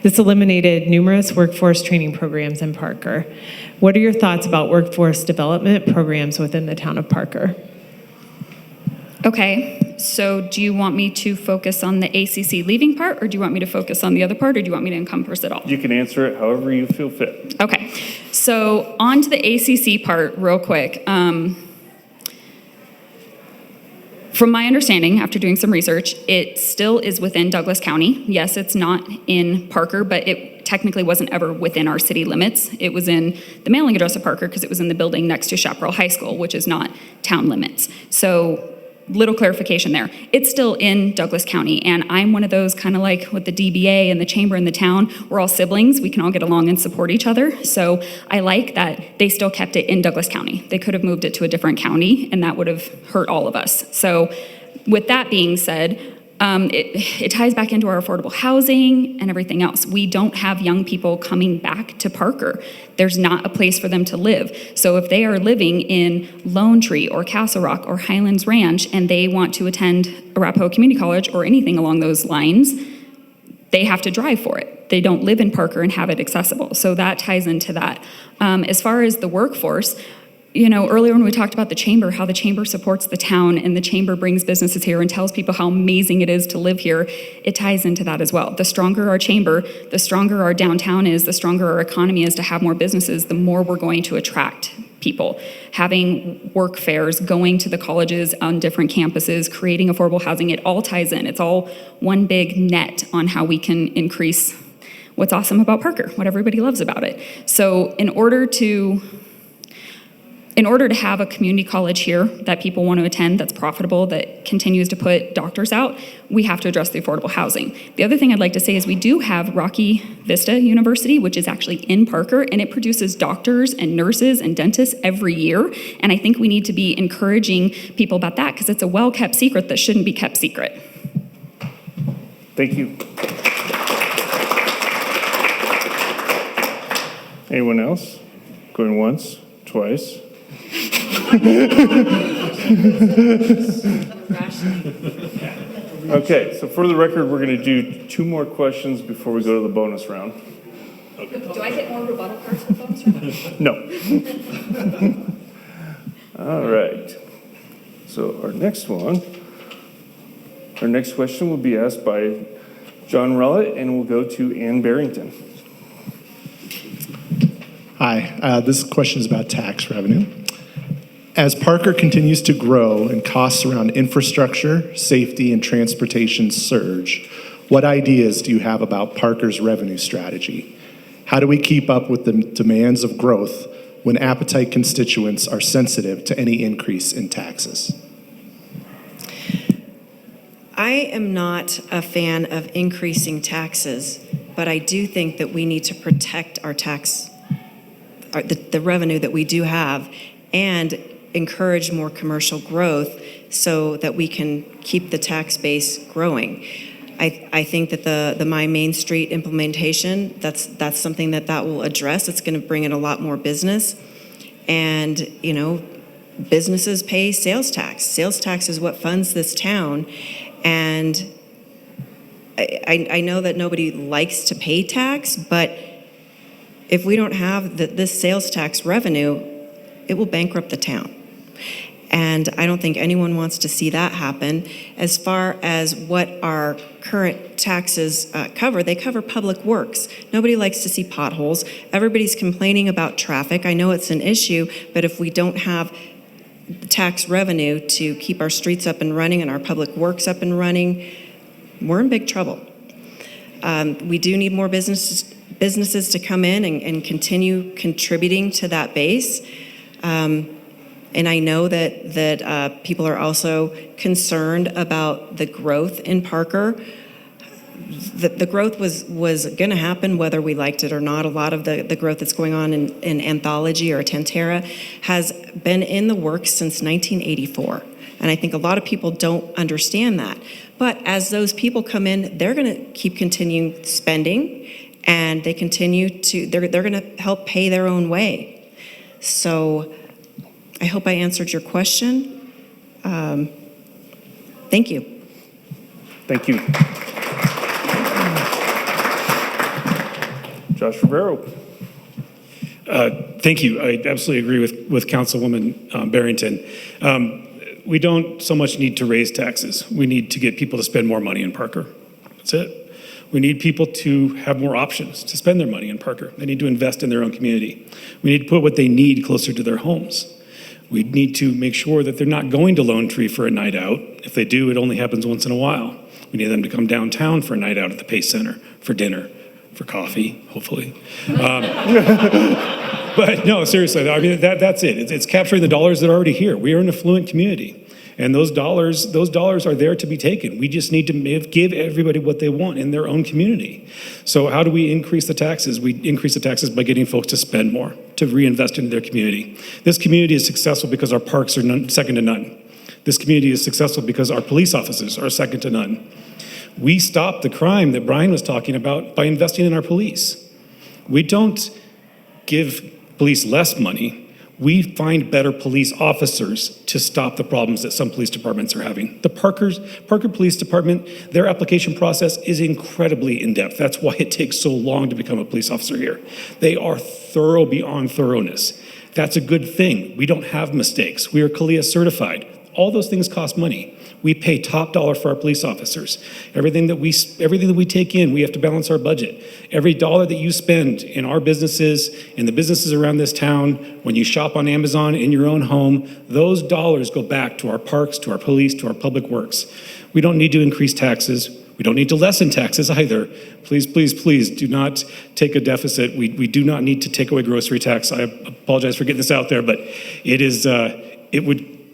This eliminated numerous workforce training programs in Parker. What are your thoughts about workforce development programs within the town of Parker? Okay, so do you want me to focus on the ACC leaving part, or do you want me to focus on the other part, or do you want me to encompass it all? You can answer it however you feel fit. Okay, so on to the ACC part real quick. From my understanding, after doing some research, it still is within Douglas County. Yes, it's not in Parker, but it technically wasn't ever within our city limits. It was in the mailing address of Parker because it was in the building next to Chaparral High School, which is not town limits. So little clarification there. It's still in Douglas County, and I'm one of those kind of like with the DBA and the chamber and the town, we're all siblings, we can all get along and support each other. So I like that they still kept it in Douglas County. They could have moved it to a different county, and that would have hurt all of us. So with that being said, it ties back into our affordable housing and everything else. We don't have young people coming back to Parker. There's not a place for them to live. So if they are living in Lone Tree or Castle Rock or Highlands Ranch and they want to attend Arapahoe Community College or anything along those lines, they have to drive for it. They don't live in Parker and have it accessible. So that ties into that. As far as the workforce, you know, earlier when we talked about the chamber, how the chamber supports the town and the chamber brings businesses here and tells people how amazing it is to live here, it ties into that as well. The stronger our chamber, the stronger our downtown is, the stronger our economy is to have more businesses, the more we're going to attract people. Having work fairs, going to the colleges on different campuses, creating affordable housing, it all ties in. It's all one big net on how we can increase what's awesome about Parker, what everybody loves about it. So in order to have a community college here that people want to attend, that's profitable, that continues to put doctors out, we have to address the affordable housing. The other thing I'd like to say is we do have Rocky Vista University, which is actually in Parker, and it produces doctors and nurses and dentists every year. And I think we need to be encouraging people about that because it's a well-kept secret that shouldn't be kept secret. Thank you. Anyone else? Going once, twice? Okay, so for the record, we're going to do 2 more questions before we go to the bonus round. Do I get more rebuttal cards for bonus round? No. All right. So our next question will be asked by John Rullett, and we'll go to Ann Barrington. Hi, this question is about tax revenue. As Parker continues to grow and costs around infrastructure, safety, and transportation surge, what ideas do you have about Parker's revenue strategy? How do we keep up with the demands of growth when appetite constituents are sensitive to any increase in taxes? I am not a fan of increasing taxes, but I do think that we need to protect our the revenue that we do have and encourage more commercial growth so that we can keep the tax base growing. I think that the My Main Street implementation, that's something that will address. It's going to bring in a lot more business. And, businesses pay sales tax. Sales tax is what funds this town. And I know that nobody likes to pay tax, but if we don't have this sales tax revenue, it will bankrupt the town. And I don't think anyone wants to see that happen. As far as what our current taxes cover, they cover public works. Nobody likes to see potholes. Everybody's complaining about traffic. I know it's an issue, but if we don't have tax revenue to keep our streets up and running and our public works up and running, we're in big trouble. We do need more businesses to come in and continue contributing to that base. And I know that people are also concerned about the growth in Parker. The growth was going to happen whether we liked it or not. A lot of the growth that's going on in Anthology or Atentera has been in the works since 1984. And I think a lot of people don't understand that. But as those people come in, they're going to keep continuing spending, and they're going to help pay their own way. So I hope I answered your question. Thank you. Thank you. Josh Rivero. Thank you. I absolutely agree with Councilwoman Barrington. We don't so much need to raise taxes. We need to get people to spend more money in Parker. That's it. We need people to have more options to spend their money in Parker. They need to invest in their own community. We need to put what they need closer to their homes. We need to make sure that they're not going to Lone Tree for a night out. If they do, it only happens once in a while. We need them to come downtown for a night out at the Pace Center, for dinner, for coffee, hopefully. But no, seriously, I mean, that's it. It's capturing the dollars that are already here. We are an affluent community, and those dollars are there to be taken. We just need to give everybody what they want in their own community. So how do we increase the taxes? We increase the taxes by getting folks to spend more, to reinvest into their community. This community is successful because our parks are second to none. This community is successful because our police officers are second to none. We stopped the crime that Brian was talking about by investing in our police. We don't give police less money. We find better police officers to stop the problems that some police departments are having. The Parker Police Department, their application process is incredibly in-depth. That's why it takes so long to become a police officer here. They are thorough beyond thoroughness. That's a good thing. We don't have mistakes. We are CALEA certified. All those things cost money. We pay top dollar for our police officers. Everything that we take in, we have to balance our budget. Every dollar that you spend in our businesses, in the businesses around this town, when you shop on Amazon, in your own home, those dollars go back to our parks, to our police, to our public works. We don't need to increase taxes. We don't need to lessen taxes either. Please, please, please do not take a deficit. We do not need to take away grocery tax. I apologize for getting this out there, but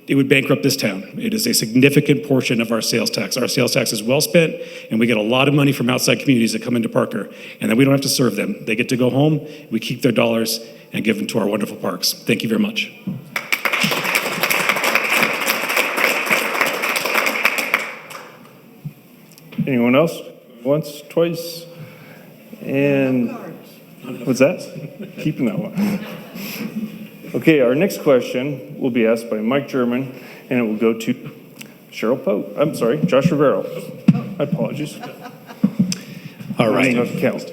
it would bankrupt this town. It is a significant portion of our sales tax. Our sales tax is well spent, and we get a lot of money from outside communities that come into Parker, and then we don't have to serve them. They get to go home, we keep their dollars, and give them to our wonderful parks. Thank you very much. Anyone else? Once, twice, and what's that? Keeping that one. Okay, our next question will be asked by Mike German, and it will go to Cheryl Pope. I'm sorry, Josh Rivero. My apologies. All right. Not to count.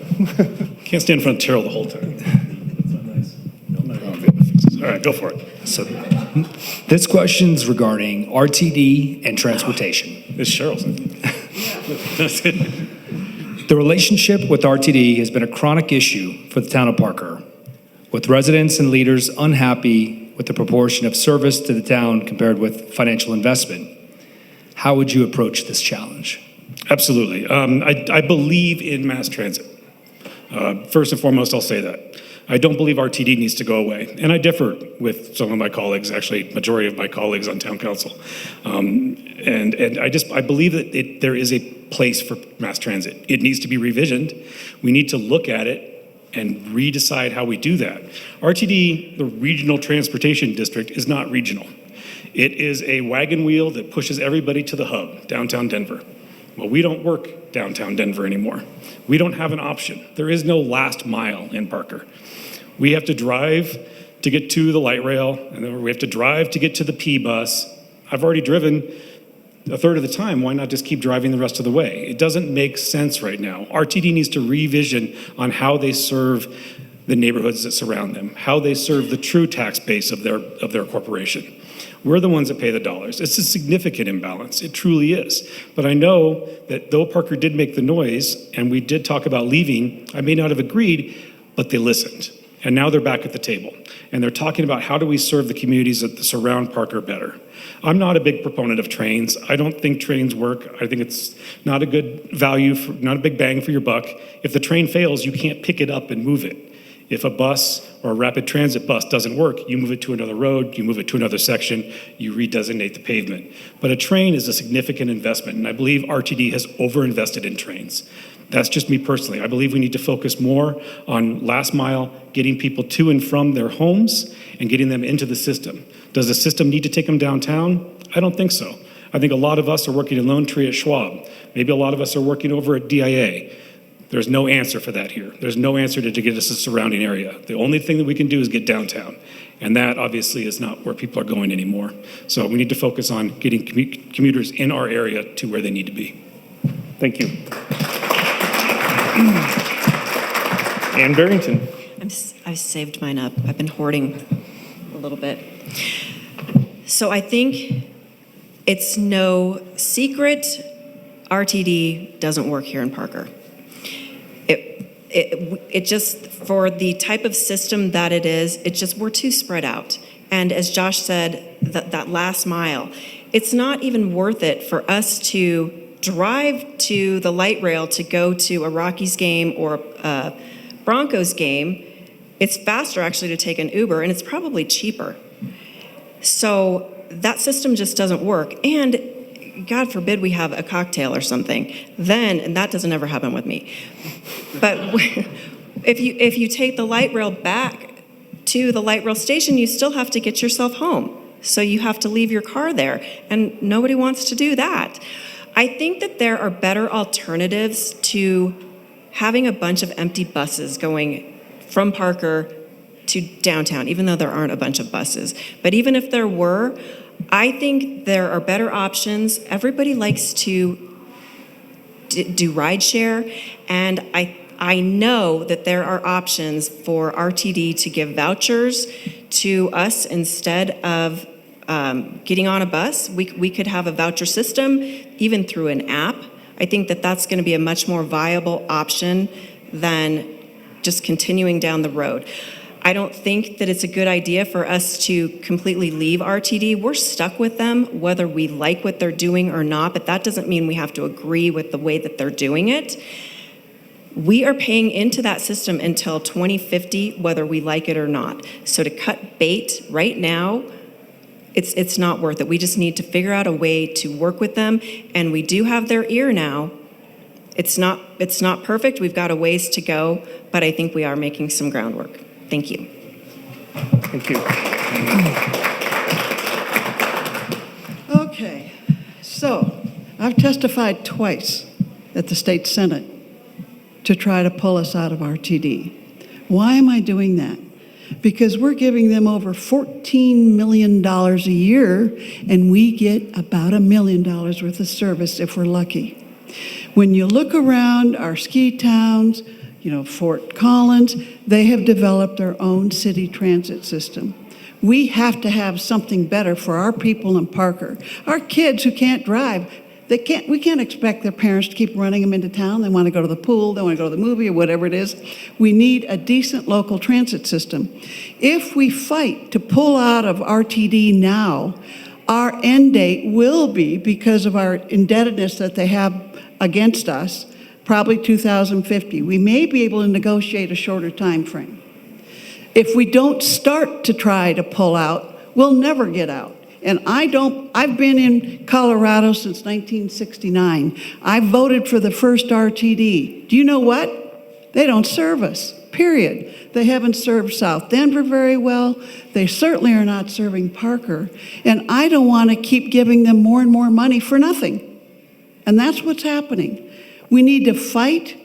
Can't stand in front of Terrell the whole time. All right, go for it. So this question's regarding RTD and transportation. It's Cheryl's. The relationship with RTD has been a chronic issue for the town of Parker, with residents and leaders unhappy with the proportion of service to the town compared with financial investment. How would you approach this challenge? Absolutely. I believe in mass transit. First and foremost, I'll say that. I don't believe RTD needs to go away. And I differ with some of my colleagues, actually, majority of my colleagues on town council. And I believe that there is a place for mass transit. It needs to be revisioned. We need to look at it and redecide how we do that. RTD, the Regional Transportation District, is not regional. It is a wagon wheel that pushes everybody to the hub, downtown Denver. Well, we don't work downtown Denver anymore. We don't have an option. There is no last mile in Parker. We have to drive to get to the light rail, and then we have to drive to get to the P bus. I've already driven a third of the time. Why not just keep driving the rest of the way? It doesn't make sense right now. RTD needs to revision on how they serve the neighborhoods that surround them, how they serve the true tax base of their corporation. We're the ones that pay the dollars. It's a significant imbalance. It truly is. But I know that though Parker did make the noise, and we did talk about leaving, I may not have agreed, but they listened. And now they're back at the table. And they're talking about how do we serve the communities that surround Parker better. I'm not a big proponent of trains. I don't think trains work. I think it's not a good value, not a big bang for your buck. If the train fails, you can't pick it up and move it. If a bus or a rapid transit bus doesn't work, you move it to another road, you move it to another section, you redesignate the pavement. But a train is a significant investment, and I believe RTD has overinvested in trains. That's just me personally. I believe we need to focus more on last mile, getting people to and from their homes and getting them into the system. Does the system need to take them downtown? I don't think so. I think a lot of us are working in Lone Tree at Schwab. Maybe a lot of us are working over at DIA. There's no answer for that here. There's no answer to get us a surrounding area. The only thing that we can do is get downtown. And that obviously is not where people are going anymore. So we need to focus on getting commuters in our area to where they need to be. Thank you. Ann Barrington. I've saved mine up. I've been hoarding a little bit. So I think it's no secret RTD doesn't work here in Parker. It just, for the type of system that it is, we're too spread out. And as Josh said, that last mile, it's not even worth it for us to drive to the light rail to go to a Rockies game or a Broncos game. It's faster actually to take an Uber, and it's probably cheaper. So that system just doesn't work. And God forbid we have a cocktail or something. Then, and that doesn't ever happen with me. But if you take the light rail back to the light rail station, you still have to get yourself home. So you have to leave your car there, and nobody wants to do that. I think that there are better alternatives to having a bunch of empty buses going from Parker to downtown, even though there aren't a bunch of buses. But even if there were, I think there are better options. Everybody likes to do rideshare, and I know that there are options for RTD to give vouchers to us instead of getting on a bus. We could have a voucher system, even through an app. I think that that's going to be a much more viable option than just continuing down the road. I don't think that it's a good idea for us to completely leave RTD. We're stuck with them, whether we like what they're doing or not, but that doesn't mean we have to agree with the way that they're doing it. We are paying into that system until 2050, whether we like it or not. So to cut bait right now, it's not worth it. We just need to figure out a way to work with them, and we do have their ear now. It's not perfect. We've got a ways to go, but I think we are making some groundwork. Thank you. Thank you. Okay, so I've testified twice at the state senate to try to pull us out of RTD. Why am I doing that? Because we're giving them over $14 million a year, and we get about $1 million worth of service if we're lucky. When you look around our ski towns, Fort Collins, they have developed their own city transit system. We have to have something better for our people in Parker. Our kids who can't drive, we can't expect their parents to keep running them into town. They want to go to the pool, they want to go to the movie, or whatever it is. We need a decent local transit system. If we fight to pull out of RTD now, our end date will be, because of our indebtedness that they have against us, probably 2050. We may be able to negotiate a shorter time frame. If we don't start to try to pull out, we'll never get out. And I've been in Colorado since 1969. I voted for the first RTD. Do you know what? They don't serve us, period. They haven't served South Denver very well. They certainly are not serving Parker. And I don't want to keep giving them more and more money for nothing. And that's what's happening. We need to fight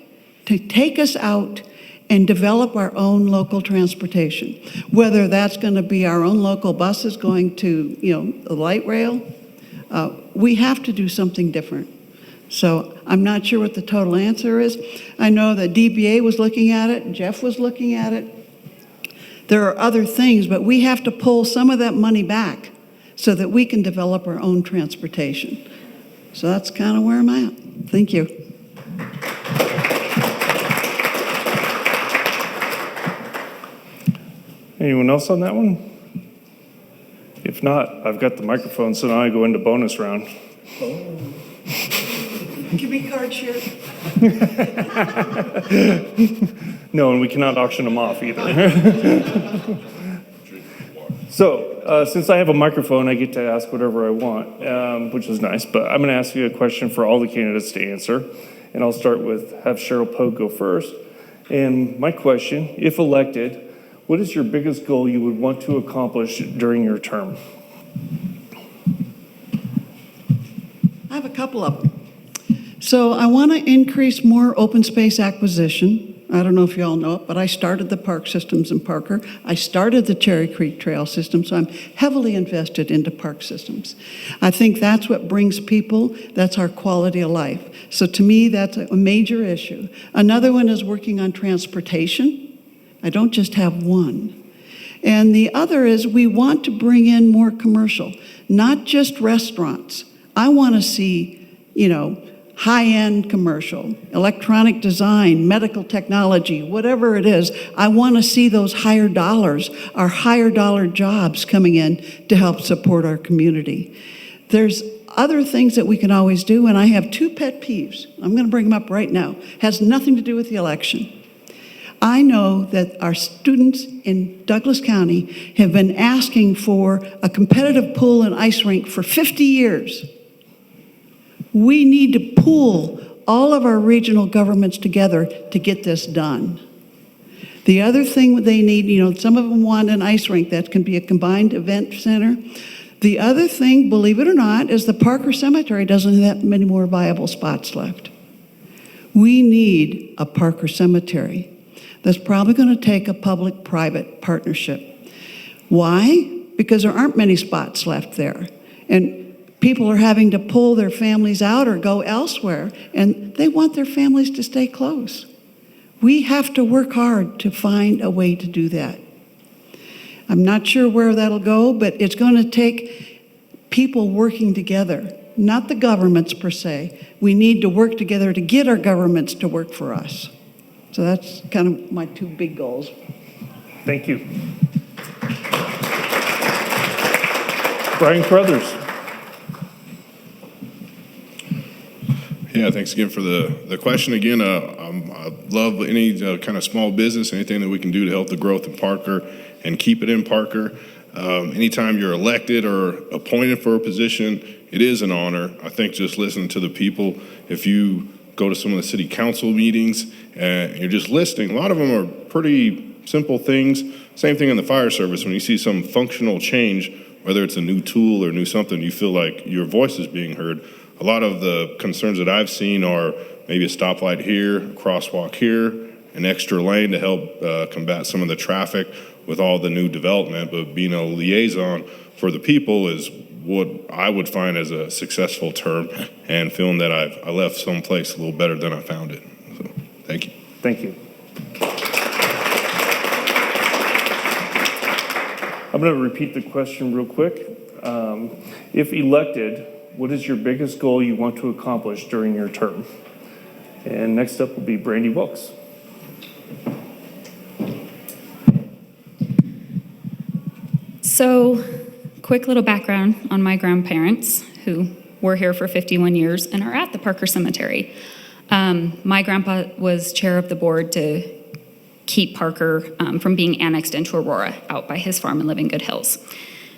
to take us out and develop our own local transportation, whether that's going to be our own local buses going to, the light rail. We have to do something different. So I'm not sure what the total answer is. I know that DBA was looking at it, and Jeff was looking at it. There are other things, but we have to pull some of that money back so that we can develop our own transportation. So that's kind of where I'm at. Thank you. Anyone else on that one? If not, I've got the microphone, so now I go into bonus round. Give me card share. No, and we cannot auction them off either. So, since I have a microphone, I get to ask whatever I want, which is nice. But I'm going to ask you a question for all the candidates to answer. And I'll start with, have Cheryl Pogue go first. And my question, if elected, what is your biggest goal you would want to accomplish during your term? I have a couple of them. So I want to increase more open space acquisition. I don't know if you all know it, but I started the park systems in Parker. I started the Cherry Creek Trail system, so I'm heavily invested into park systems. I think that's what brings people, that's our quality of life. So to me, that's a major issue. Another one is working on transportation. I don't just have one. And the other is we want to bring in more commercial, not just restaurants. I want to see, high-end commercial, electronic design, medical technology, whatever it is. I want to see those higher dollars, our higher dollar jobs coming in to help support our community. There's other things that we can always do, and I have two pet peeves. I'm going to bring them up right now. Has nothing to do with the election. I know that our students in Douglas County have been asking for a competitive pool and ice rink for 50 years. We need to pool all of our regional governments together to get this done. The other thing they need, some of them want an ice rink that can be a combined event center. The other thing, believe it or not, is the Parker Cemetery doesn't have that many more viable spots left. We need a Parker Cemetery. That's probably going to take a public-private partnership. Why? Because there aren't many spots left there. And people are having to pull their families out or go elsewhere, and they want their families to stay close. We have to work hard to find a way to do that. I'm not sure where that'll go, but it's going to take people working together, not the governments per se. We need to work together to get our governments to work for us. So that's kind of my two big goals. Thank you. Brian Carruthers. Yeah, thanks again for the question. Again, I love any kind of small business, anything that we can do to help the growth in Parker and keep it in Parker. Anytime you're elected or appointed for a position, it is an honor. I think just listening to the people, if you go to some of the city council meetings and you're just listening, a lot of them are pretty simple things. Same thing in the fire service. When you see some functional change, whether it's a new tool or new something, you feel like your voice is being heard. A lot of the concerns that I've seen are maybe a stoplight here, a crosswalk here, an extra lane to help combat some of the traffic with all the new development. But being a liaison for the people is what I would find as a successful term, and feeling that I left someplace a little better than I found it. So, thank you. Thank you. I'm going to repeat the question real quick. If elected, what is your biggest goal you want to accomplish during your term? And next up will be Brandy Wilkes. So, quick little background on my grandparents, who were here for 51 years and are at the Parker Cemetery. My grandpa was chair of the board to keep Parker from being annexed into Aurora out by his farm in Living Good Hills.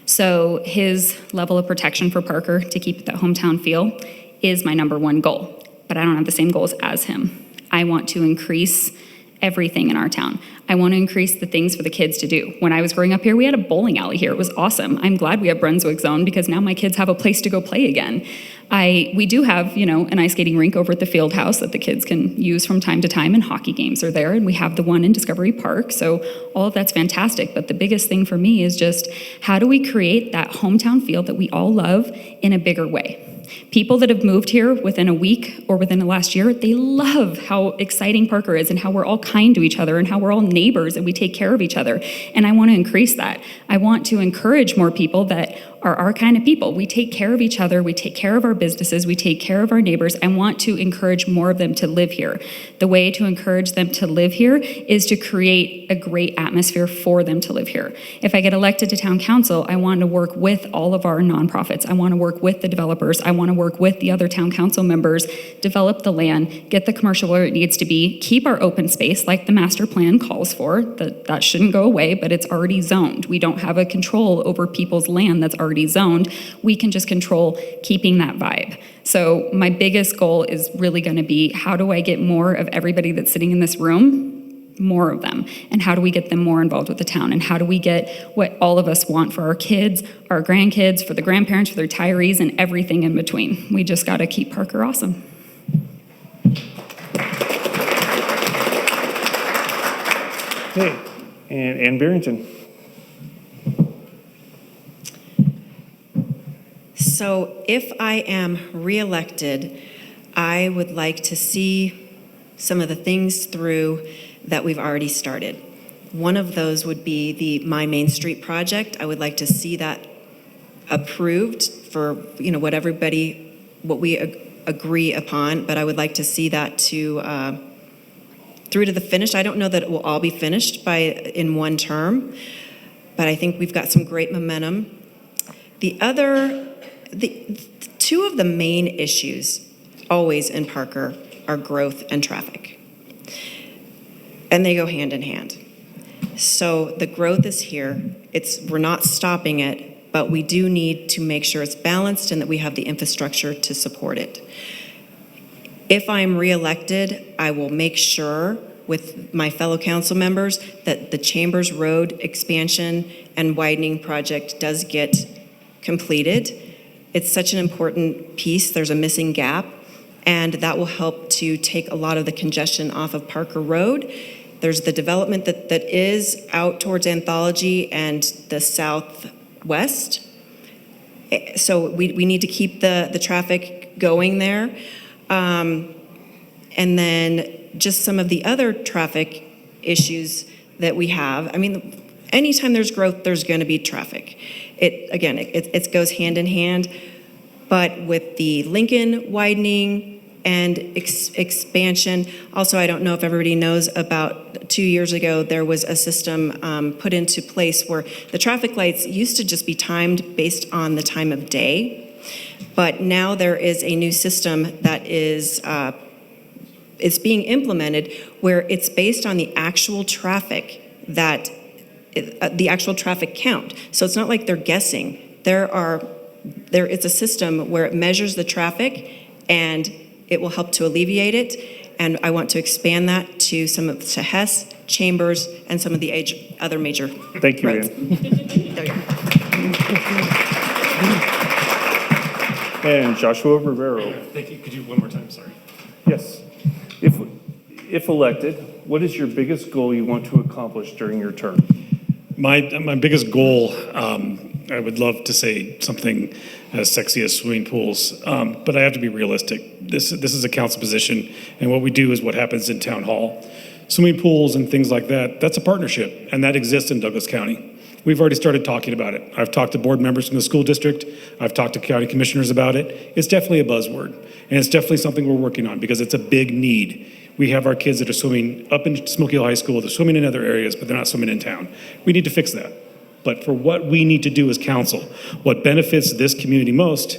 So his level of protection for Parker to keep that hometown feel is my number one goal. But I don't have the same goals as him. I want to increase everything in our town. I want to increase the things for the kids to do. When I was growing up here, we had a bowling alley here. It was awesome. I'm glad we have Brunswick Zone because now my kids have a place to go play again. We do have, an ice skating rink over at the field house that the kids can use from time to time, and hockey games are there, and we have the one in Discovery Park, so all of that's fantastic. But the biggest thing for me is just, how do we create that hometown feel that we all love in a bigger way? People that have moved here within a week or within the last year, they love how exciting Parker is and how we're all kind to each other and how we're all neighbors and we take care of each other. And I want to increase that. I want to encourage more people that are our kind of people. We take care of each other, we take care of our businesses, we take care of our neighbors. I want to encourage more of them to live here. The way to encourage them to live here is to create a great atmosphere for them to live here. If I get elected to town council, I want to work with all of our nonprofits. I want to work with the developers. I want to work with the other town council members, develop the land, get the commercial where it needs to be, keep our open space like the master plan calls for. That shouldn't go away, but it's already zoned. We don't have a control over people's land that's already zoned. We can just control keeping that vibe. So my biggest goal is really going to be, how do I get more of everybody that's sitting in this room, more of them, and how do we get them more involved with the town, and how do we get what all of us want for our kids, our grandkids, for the grandparents, for the retirees, and everything in between. We just got to keep Parker awesome. Okay, and Ann Barrington. So if I am reelected, I would like to see some of the things through that we've already started. One of those would be the My Main Street project. I would like to see that approved for, what we agree upon, but I would like to see that through to the finish. I don't know that it will all be finished in one term, but I think we've got some great momentum. The two of the main issues always in Parker are growth and traffic. And they go hand in hand. So the growth is here. We're not stopping it, but we do need to make sure it's balanced and that we have the infrastructure to support it. If I'm reelected, I will make sure with my fellow council members that the Chambers Road expansion and widening project does get completed. It's such an important piece. There's a missing gap, and that will help to take a lot of the congestion off of Parker Road. There's the development that is out towards Anthology and the southwest. So we need to keep the traffic going there. And then just some of the other traffic issues that we have. I mean, anytime there's growth, there's going to be traffic. It goes hand in hand, but with the Lincoln widening and expansion, also I don't know if everybody knows about 2 years ago, there was a system put into place where the traffic lights used to just be timed based on the time of day, but now there is a new system that is being implemented where it's based on the actual traffic the actual traffic count. So it's not like they're guessing. It's a system where it measures the traffic and it will help to alleviate it. And I want to expand that to Hess, Chambers, and some of the other major Thank you, roads. Ann. And Joshua Rivero. Thank you. Could you one more time? Sorry. Yes. If elected, what is your biggest goal you want to accomplish during your term? My biggest goal, I would love to say something as sexy as swimming pools, but I have to be realistic. This is a council position, and what we do is what happens in town hall. Swimming pools and things like that, that's a partnership, and that exists in Douglas County. We've already started talking about it. I've talked to board members from the school district. I've talked to county commissioners about it. It's definitely a buzzword, and it's definitely something we're working on because it's a big need. We have our kids that are swimming up in Smoky Hill High School. They're swimming in other areas, but they're not swimming in town. We need to fix that. But for what we need to do as council, what benefits this community most,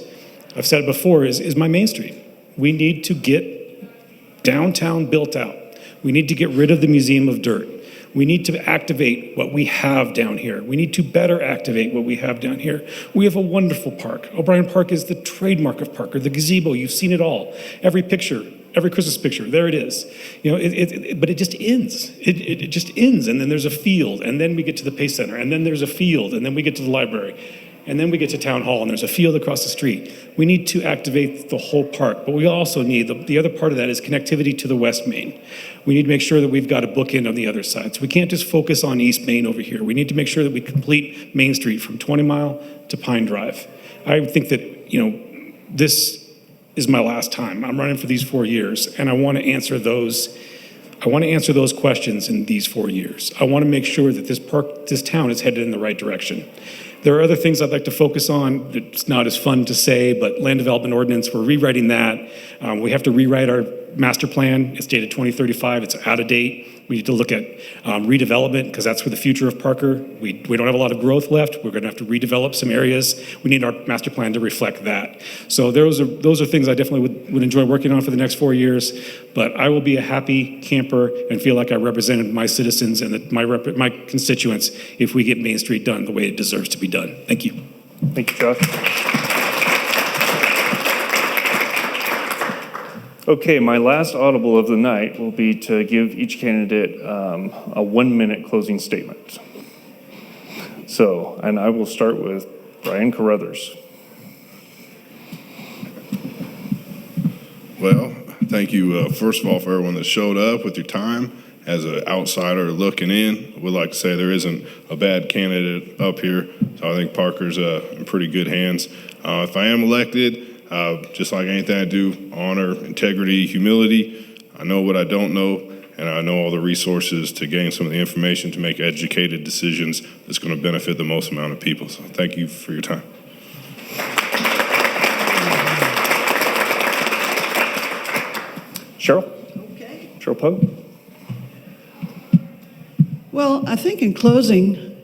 I've said it before, is my Main Street. We need to get downtown built out. We need to get rid of the Museum of Dirt. We need to activate what we have down here. We need to better activate what we have down here. We have a wonderful park. O'Brien Park is the trademark of Parker. The gazebo, you've seen it all. Every picture, every Christmas picture, there it is. But it just ends. It just ends, and then there's a field, and then we get to the Pace Center, and then there's a field, and then we get to the library. and then we get to Town Hall, and there's a field across the street. We need to activate the whole park, but we also need, the other part of that is connectivity to the West Main. We need to make sure that we've got a bookend on the other side. So we can't just focus on East Main over here. We need to make sure that we complete Main Street from 20 Mile to Pine Drive. I think that, this is my last time. I'm running for these 4 years, and I want to answer those questions in these 4 years. I want to make sure that this town is headed in the right direction. There are other things I'd like to focus on. It's not as fun to say, but land development ordinance, we're rewriting that. We have to rewrite our master plan. It's dated 2035. It's out of date. We need to look at redevelopment because that's for the future of Parker. We don't have a lot of growth left. We're going to have to redevelop some areas. We need our master plan to reflect that. So those are things I definitely would enjoy working on for the next 4 years. But I will be a happy camper and feel like I represented my citizens and my constituents if we get Main Street done the way it deserves to be done. Thank you. Thank you, Josh. Okay, my last audible of the night will be to give each candidate a 1-minute closing statement. So, and I will start with Brian Carruthers. Well, thank you, first of all, for everyone that showed up with your time. As an outsider looking in, I would like to say there isn't a bad candidate up here, so I think Parker's in pretty good hands. If I am elected, just like anything I do, honor, integrity, humility. I know what I don't know, and I know all the resources to gain some of the information to make educated decisions that's going to benefit the most amount of people. So thank you for your time. Cheryl? Okay. Cheryl Pogue? Well, I think in closing,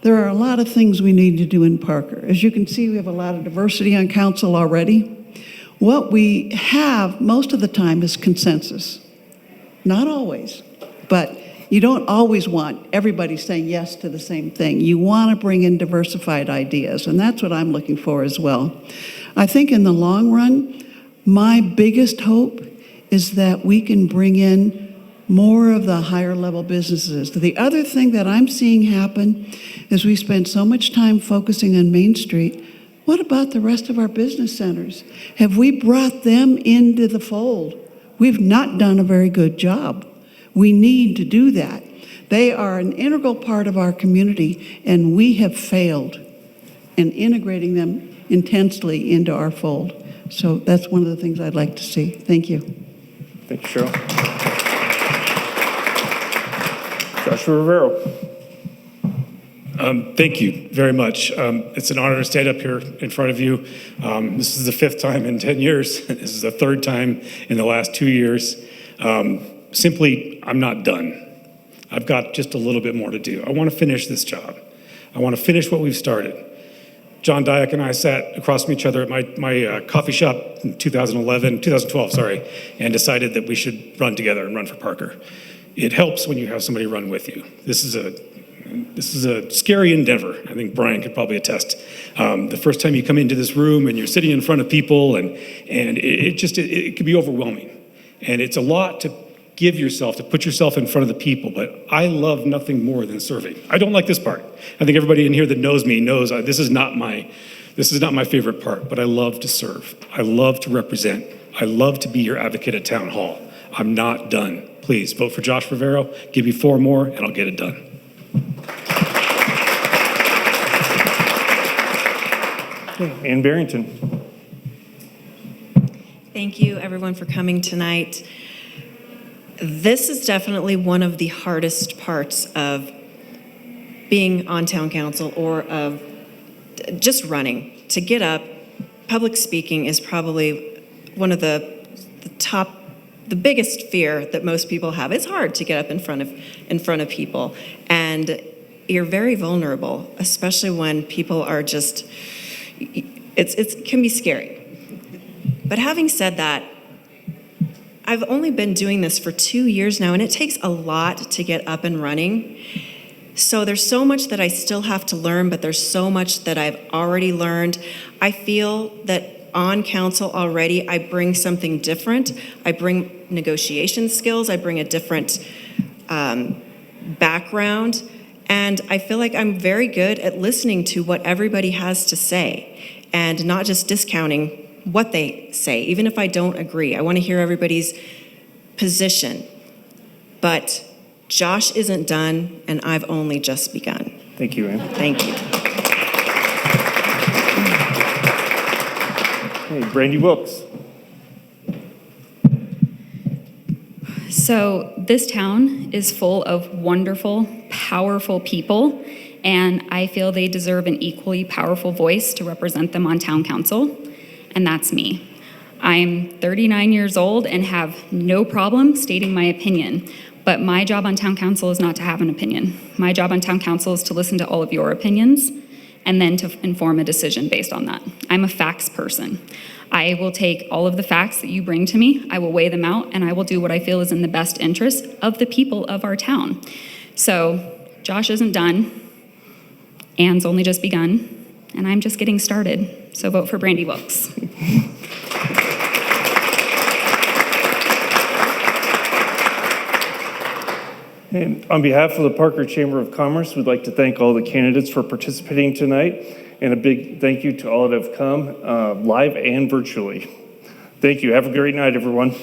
there are a lot of things we need to do in Parker. As you can see, we have a lot of diversity on council already. What we have most of the time is consensus. Not always, but you don't always want everybody saying yes to the same thing. You want to bring in diversified ideas, and that's what I'm looking for as well. I think in the long run, my biggest hope is that we can bring in more of the higher level businesses. The other thing that I'm seeing happen is we spend so much time focusing on Main Street. What about the rest of our business centers? Have we brought them into the fold? We've not done a very good job. We need to do that. They are an integral part of our community, and we have failed in integrating them intensely into our fold. So that's one of the things I'd like to see. Thank you. Thank you, Cheryl. Joshua Rivero. Thank you very much. It's an honor to stand up here in front of you. This is the 5th time in 10 years. This is the 3rd time in the last 2 years. Simply, I'm not done. I've got just a little bit more to do. I want to finish this job. I want to finish what we've started. John Dyack and I sat across from each other at my coffee shop in 2012, and decided that we should run together and run for Parker. It helps when you have somebody run with you. This is a scary endeavor. I think Brian could probably attest. The first time you come into this room and you're sitting in front of people, and it can be overwhelming. And it's a lot to give yourself, to put yourself in front of the people, but I love nothing more than serving. I don't like this part. I think everybody in here that knows me knows this is not my favorite part, but I love to serve. I love to represent. I love to be your advocate at Town Hall. I'm not done. Please vote for Josh Rivero. Give me 4 more and I'll get it done. Ann Barrington. Thank you, everyone, for coming tonight. This is definitely one of the hardest parts of being on town council or of just running. To get up, public speaking is probably one of the biggest fear that most people have. It's hard to get up in front of people, and you're very vulnerable, especially when people are just. It can be scary. But having said that, I've only been doing this for 2 years now, and it takes a lot to get up and running. So there's so much that I still have to learn, but there's so much that I've already learned. I feel that on council already, I bring something different. I bring negotiation skills. I bring a different background. And I feel like I'm very good at listening to what everybody has to say and not just discounting what they say, even if I don't agree. I want to hear everybody's position. But Josh isn't done, and I've only just begun. Thank you, Ann. Thank you. Hey, Brandy Wilkes. So, this town is full of wonderful, powerful people, and I feel they deserve an equally powerful voice to represent them on town council, and that's me. I'm 39 years old and have no problem stating my opinion, but my job on town council is not to have an opinion. My job on town council is to listen to all of your opinions and then to inform a decision based on that. I'm a facts person. I will take all of the facts that you bring to me, I will weigh them out, and I will do what I feel is in the best interest of the people of our town. So, Josh isn't done, Ann's only just begun, and I'm just getting started. So vote for Brandy Wilkes. And on behalf of the Parker Chamber of Commerce, we'd like to thank all the candidates for participating tonight, and a big thank you to all that have come, live and virtually. Thank you. Have a great night, everyone.